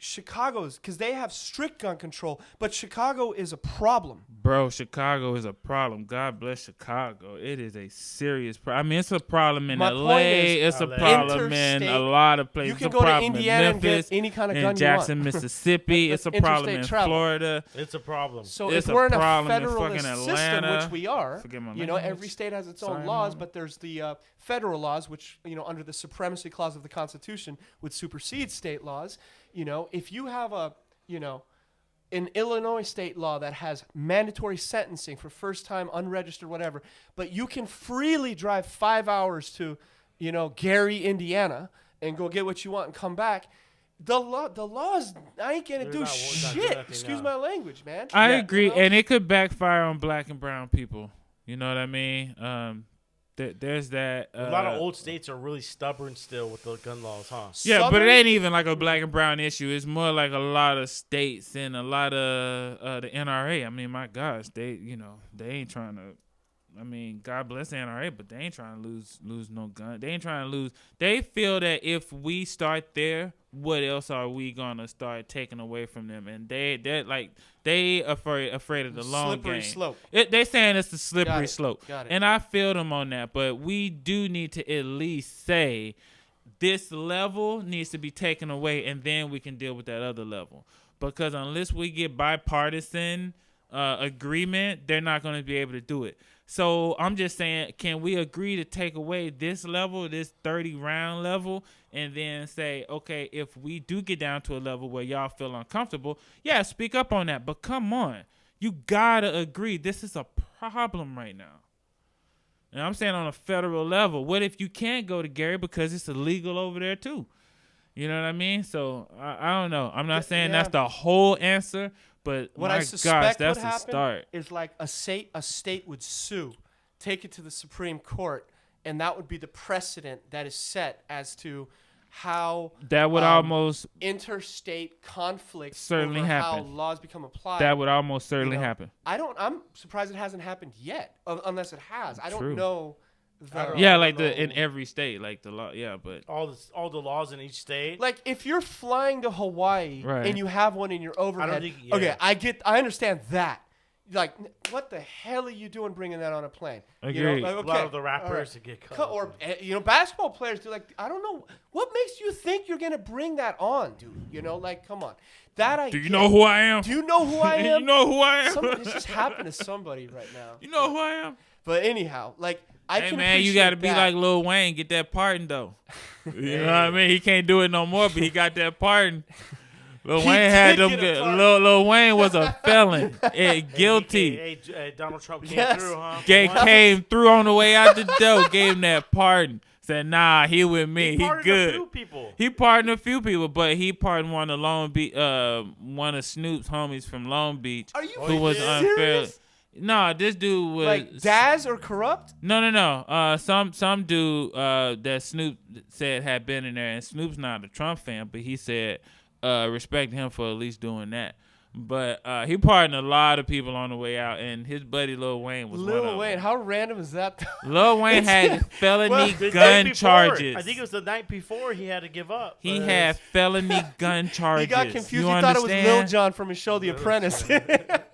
[SPEAKER 3] Chicago's, because they have strict gun control, but Chicago is a problem.
[SPEAKER 1] Bro, Chicago is a problem. God bless Chicago. It is a serious problem. I mean, it's a problem in LA. It's a problem in a lot of places.
[SPEAKER 3] You can go to Indiana and get any kind of gun you want.
[SPEAKER 1] Jackson, Mississippi. It's a problem in Florida.
[SPEAKER 2] It's a problem.
[SPEAKER 3] So if we're in a federalist system, which we are, you know, every state has its own laws, but there's the federal laws, which, you know, under the supremacy clause of the Constitution would supersede state laws. You know, if you have an Illinois state law that has mandatory sentencing for first time, unregistered, whatever, but you can freely drive 5 hours to, you know, Gary, Indiana, and go get what you want and come back. The laws, I ain't gonna do shit. Excuse my language, man.
[SPEAKER 1] I agree, you know? And it could backfire on black and brown people. You know what I mean? there's that.
[SPEAKER 2] A lot of old states are really stubborn still with the gun laws, huh?
[SPEAKER 1] Yeah,
[SPEAKER 3] Southern?
[SPEAKER 1] but it ain't even like a black and brown issue. It's more like a lot of states and a lot of the NRA. I mean, my gosh, they ain't trying to. I mean, God bless the NRA, but they ain't trying to lose no gun. They ain't trying to lose. They feel that if we start there, what else are we gonna start taking away from them? And they're like they afraid of the long
[SPEAKER 3] Slippery
[SPEAKER 1] game.
[SPEAKER 3] slope.
[SPEAKER 1] They saying it's the slippery
[SPEAKER 3] Got it.
[SPEAKER 1] slope,
[SPEAKER 3] Got it.
[SPEAKER 1] and I feel them on that. But we do need to at least say this level needs to be taken away, and then we can deal with that other level. Because unless we get bipartisan agreement, they're not going to be able to do it. So I'm just saying, can we agree to take away this level, this 30 round level, and then say, okay, if we do get down to a level where y'all feel uncomfortable, yeah, speak up on that. But come on, you gotta agree. This is a problem right now. And I'm saying on a federal level, what if you can't go to Gary because it's illegal over there too? You know what I mean? So I don't know. I'm not saying that's the whole answer. But
[SPEAKER 3] What
[SPEAKER 1] my
[SPEAKER 3] I suspect
[SPEAKER 1] gosh, that's
[SPEAKER 3] would
[SPEAKER 1] the
[SPEAKER 3] happen
[SPEAKER 1] start.
[SPEAKER 3] is like a state would sue, take it to the Supreme Court, and that would be the precedent that is set as to how
[SPEAKER 1] That would almost
[SPEAKER 3] interstate conflicts
[SPEAKER 1] certainly
[SPEAKER 3] over
[SPEAKER 1] happen.
[SPEAKER 3] how laws become applied.
[SPEAKER 1] That would almost certainly happen.
[SPEAKER 3] I'm surprised it hasn't happened yet, unless it has. I
[SPEAKER 1] True.
[SPEAKER 3] don't know.
[SPEAKER 1] Yeah, like in every state, like the law. Yeah, but
[SPEAKER 2] all the laws in each state.
[SPEAKER 3] Like if you're flying to Hawaii and you have one in your overhead, okay, I understand that. Like, what the hell are you doing bringing that on a plane?
[SPEAKER 1] Agreed.
[SPEAKER 3] You know, like, okay,
[SPEAKER 2] a lot of the rappers to get cut.
[SPEAKER 3] or basketball players do. Like, I don't know what makes you think you're gonna bring that on, dude. You know, like, come on. Do
[SPEAKER 1] you know who I am?
[SPEAKER 3] Do you know who I am?
[SPEAKER 1] You know who I am?
[SPEAKER 3] This just happened to somebody right now.
[SPEAKER 1] You know who I am?
[SPEAKER 3] But anyhow, like.
[SPEAKER 1] Hey man, you gotta be like Lil Wayne, get that pardon though. You know what I mean? He can't do it no more, but he got that pardon. Lil Wayne had them. Lil Wayne was a felon, guilty.
[SPEAKER 2] Hey, Donald Trump came through, huh?
[SPEAKER 1] Came through on the way out the door, gave him that pardon. Said, nah, he with me. He good.
[SPEAKER 2] A few people.
[SPEAKER 1] He pardoned a few people, but he pardoned one of one of Snoop's homies from Long Beach, who was unfair. No, this dude was
[SPEAKER 3] like Daz or corrupt.
[SPEAKER 1] No. Some dude that Snoop said had been in there, and Snoop's not a Trump fan, but he said respect him for at least doing that. But he pardoned a lot of people on the way out, and his buddy Lil Wayne was one of them.
[SPEAKER 3] Lil Wayne, how random is that?
[SPEAKER 1] Lil Wayne had felony gun charges.
[SPEAKER 2] I think it was the night before he had to give up.
[SPEAKER 1] He had felony gun charges.
[SPEAKER 3] He got confused.
[SPEAKER 1] You
[SPEAKER 3] he thought it was Lil Jon from his show, The Apprentice.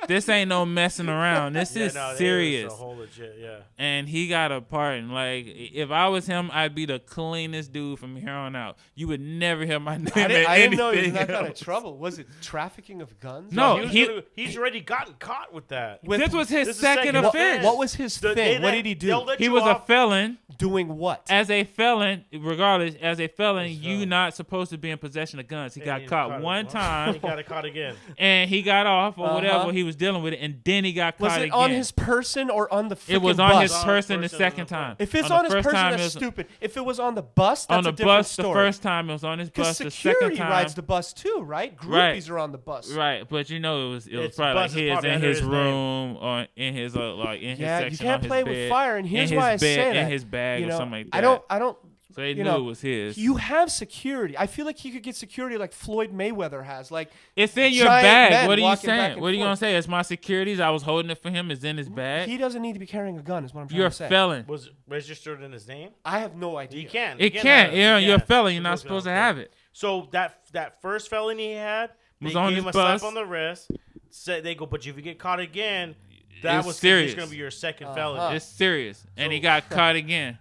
[SPEAKER 1] This ain't no messing around. This is serious.
[SPEAKER 2] It's a whole legit,
[SPEAKER 1] and he got a pardon. Like, if I was him, I'd be the cleanest dude from here on out. You would never hear my name. I
[SPEAKER 3] didn't know he was in that kind of trouble. Was it trafficking of guns?
[SPEAKER 1] No,
[SPEAKER 2] he's already gotten caught with that.
[SPEAKER 1] This was his second offense.
[SPEAKER 3] What was his thing? What did he do?
[SPEAKER 1] He was a felon.
[SPEAKER 3] Doing what?
[SPEAKER 1] As a felon, regardless, as a felon, you not supposed to be in possession of guns. He got caught one time.
[SPEAKER 2] He got caught again.
[SPEAKER 1] And he got off or whatever he was dealing with it, and then he got caught again.
[SPEAKER 3] Was it on his person or on the freaking bus?
[SPEAKER 1] It was on his person the second time.
[SPEAKER 3] If it's on his person, that's stupid. If it was on the bus, that's a different story.
[SPEAKER 1] The first time it was on his bus. The second time,
[SPEAKER 3] security rides the bus too, right? Groupies are on the bus.
[SPEAKER 1] Right, but you know it was probably like his in his room or in his his section.
[SPEAKER 3] You can't play with fire, and here's why I say that.
[SPEAKER 1] In his bag or something like that.
[SPEAKER 3] I don't.
[SPEAKER 1] So they knew it was his.
[SPEAKER 3] You have security. I feel like he could get security like Floyd Mayweather has. Like,
[SPEAKER 1] it's in your bag. What are you saying? What are you gonna say? It's my securities. I was holding it for him. It's in his bag.
[SPEAKER 3] He doesn't need to be carrying a gun. Is what I'm trying
[SPEAKER 1] to
[SPEAKER 3] say.
[SPEAKER 1] You're a felon.
[SPEAKER 2] Was it registered in his name?
[SPEAKER 3] I have no idea.
[SPEAKER 2] You can.
[SPEAKER 1] It can't. You're a felon. You're not supposed to have it.
[SPEAKER 2] So that first felony he had, they
[SPEAKER 1] gave
[SPEAKER 2] him a slap on the wrist. Said they go, but if you get caught again, that was serious. Going to be your second felony.
[SPEAKER 1] It's serious, and he got caught again.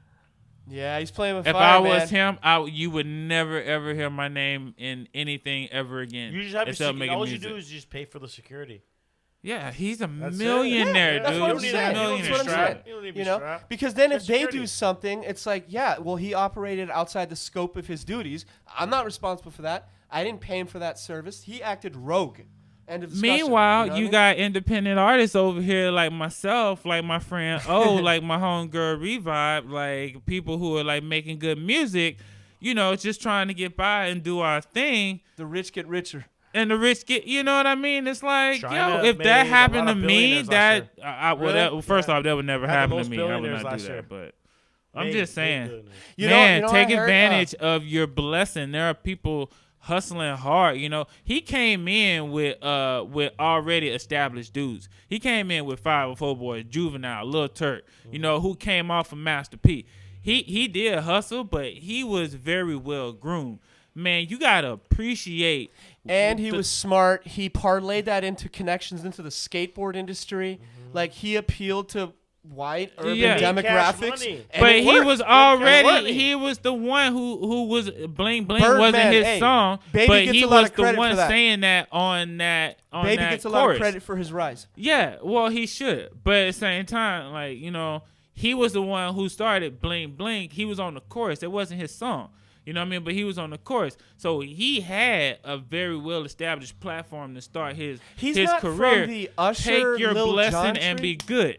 [SPEAKER 3] Yeah, he's playing with
[SPEAKER 1] fire.
[SPEAKER 3] If I
[SPEAKER 1] was him, you would never ever hear my name in anything ever again.
[SPEAKER 2] You just have to all you do is just pay for the security.
[SPEAKER 1] Yeah, he's a millionaire, dude.
[SPEAKER 3] That's what I'm saying. You know, because then if they do something, it's like, he operated outside the scope of his duties. I'm not responsible for that. I didn't pay him for that service. He acted rogue. End of discussion.
[SPEAKER 1] Meanwhile, you got independent artists over here like myself, like my friend like my homegirl Revive, like people who are like making good music, just trying to get by and do our thing.
[SPEAKER 3] The rich get richer.
[SPEAKER 1] And the rich get, you know what I mean? It's like, if that happened to me, first off, that would never happen to me. I would not do that. But I'm just saying,
[SPEAKER 3] You
[SPEAKER 1] man,
[SPEAKER 3] know,
[SPEAKER 1] take
[SPEAKER 3] I heard,
[SPEAKER 1] advantage of your blessing. There are people hustling hard. You know, he came in with already established dudes. He came in with 504 Boys, Juvenile, Lil Turk. You know, who came off of Master P. He did hustle, but he was very well groomed. Man, you gotta appreciate.
[SPEAKER 3] And he was smart. He parlayed that into connections into the skateboard industry. Like he appealed to white urban demographics.
[SPEAKER 1] But he was already he was the one who was bling bling wasn't his song, but he was the one saying that on that
[SPEAKER 3] Baby gets a lot of credit for his rise.
[SPEAKER 1] Yeah, well he should, but at the same time, like, you know, he was the one who started bling bling. He was on the chorus. It wasn't his song. You know what I mean? But he was on the chorus. So he had a very well-established platform to start his career.
[SPEAKER 3] From the Usher,
[SPEAKER 1] take your
[SPEAKER 3] Lil
[SPEAKER 1] blessing
[SPEAKER 3] Jon
[SPEAKER 1] and
[SPEAKER 3] tree?
[SPEAKER 1] be good.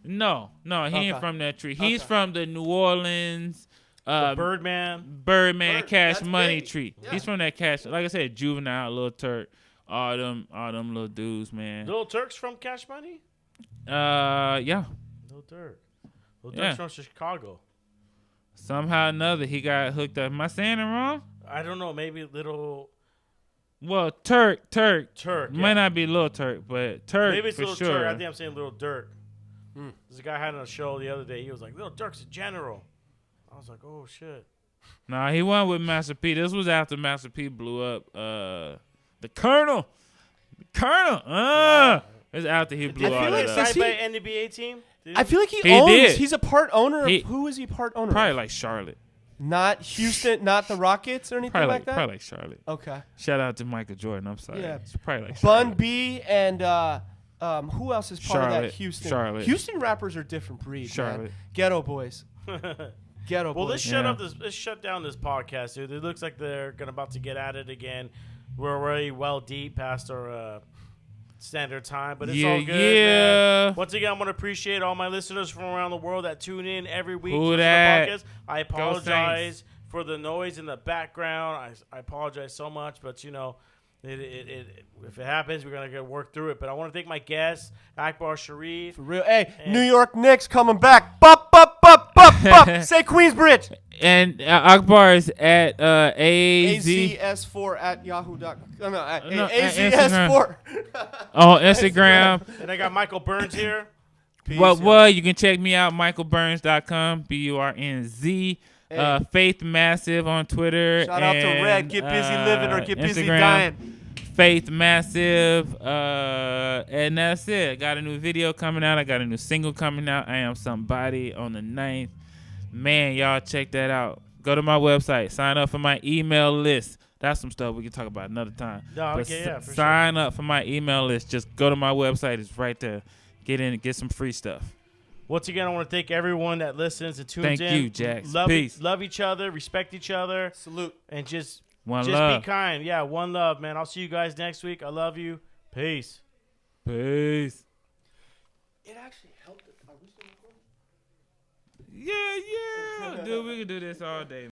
[SPEAKER 1] No, he ain't from that tree. He's from the New Orleans
[SPEAKER 2] the Birdman,
[SPEAKER 1] Cash Money
[SPEAKER 3] big.
[SPEAKER 1] tree.
[SPEAKER 3] Yeah.
[SPEAKER 1] He's from that Cash. Like I said, Juvenile, Lil Turk, all them little dudes, man.
[SPEAKER 2] Lil Turk's from Cash Money?
[SPEAKER 1] Yeah.
[SPEAKER 2] Lil Turk. Lil Turk's from Chicago.
[SPEAKER 1] Somehow or another, he got hooked up. Am I saying it wrong?
[SPEAKER 2] I don't know. Maybe little.
[SPEAKER 1] Well, Turk.
[SPEAKER 2] Turk.
[SPEAKER 1] Might not be Lil Turk, but Turk
[SPEAKER 2] maybe it's
[SPEAKER 1] for
[SPEAKER 2] Lil
[SPEAKER 1] sure.
[SPEAKER 2] Turk. I think I'm saying Lil Durk. There's a guy had on a show the other day. He was like, Lil Durk's a general. I was like, oh, shit.
[SPEAKER 1] Nah, he went with Master P. This was after Master P blew up. The Colonel.
[SPEAKER 2] Yeah.
[SPEAKER 1] It was after he blew all
[SPEAKER 2] like
[SPEAKER 1] that up.
[SPEAKER 2] signed by an NBA team?
[SPEAKER 3] I feel like he
[SPEAKER 1] He
[SPEAKER 3] owns.
[SPEAKER 1] did.
[SPEAKER 3] He's a part owner of. Who is he part owner
[SPEAKER 1] Probably
[SPEAKER 3] of?
[SPEAKER 1] like Charlotte.
[SPEAKER 3] Not Houston, not the Rockets or anything
[SPEAKER 1] Probably
[SPEAKER 3] like that?
[SPEAKER 1] Probably like Charlotte.
[SPEAKER 3] Okay.
[SPEAKER 1] Shout out to Michael Jordan. I'm sorry.
[SPEAKER 3] Yeah.
[SPEAKER 1] It's probably like
[SPEAKER 3] Bun
[SPEAKER 1] Charlotte.
[SPEAKER 3] B and who else is part of that Houston?
[SPEAKER 1] Charlotte.
[SPEAKER 3] Houston rappers are different breed,
[SPEAKER 1] Charlotte.
[SPEAKER 3] man. Ghetto boys. Ghetto
[SPEAKER 2] Well,
[SPEAKER 3] boys.
[SPEAKER 2] let's shut down this podcast, dude. It looks like they're about to get at it again. We're already well deep past our standard time, but it's all good. Man. Once again, I want to appreciate all my listeners from around the world that tune in every week to the podcast. I apologize for the noise in the background. I apologize so much, but you know, if it happens, we're gonna get work through it. But I want to thank my guests, Akbar Sharif.
[SPEAKER 3] For real. Hey, New York Knicks coming back. Bup. Say Queensbridge.
[SPEAKER 1] And Akbar is at AZS4
[SPEAKER 3] at yahoo.com. No, at
[SPEAKER 1] AZS4
[SPEAKER 3] AZS4.
[SPEAKER 1] on Instagram.
[SPEAKER 2] And I got Michael Burnz here.
[SPEAKER 3] Peace,
[SPEAKER 1] Well, you can check me out, michaelburnz.com, BURNZ. Faith Massive on Twitter.
[SPEAKER 3] Shout out to Red. Get busy living or get busy
[SPEAKER 1] Instagram,
[SPEAKER 3] dying.
[SPEAKER 1] Faith Massive. And that's it. Got a new video coming out. I got a new single coming out. I Am Somebody on the 9th. Man, y'all check that out. Go to my website. Sign up for my email list. That's some stuff we can talk about another time. Sign up for my email list. Just go to my website. It's right there. Get in and get some free stuff.
[SPEAKER 2] Once again, I want to thank everyone that listens and tunes in.
[SPEAKER 1] Thank you, Jax.
[SPEAKER 2] Peace. Love each other. Respect each other.
[SPEAKER 3] Salute.
[SPEAKER 2] And just
[SPEAKER 1] love.
[SPEAKER 2] Be kind. Yeah, one love, man. I'll see you guys next week. I love you. Peace.
[SPEAKER 1] It
[SPEAKER 3] actually helped. Are we still recording?
[SPEAKER 1] Yeah. Dude, we can do this all day.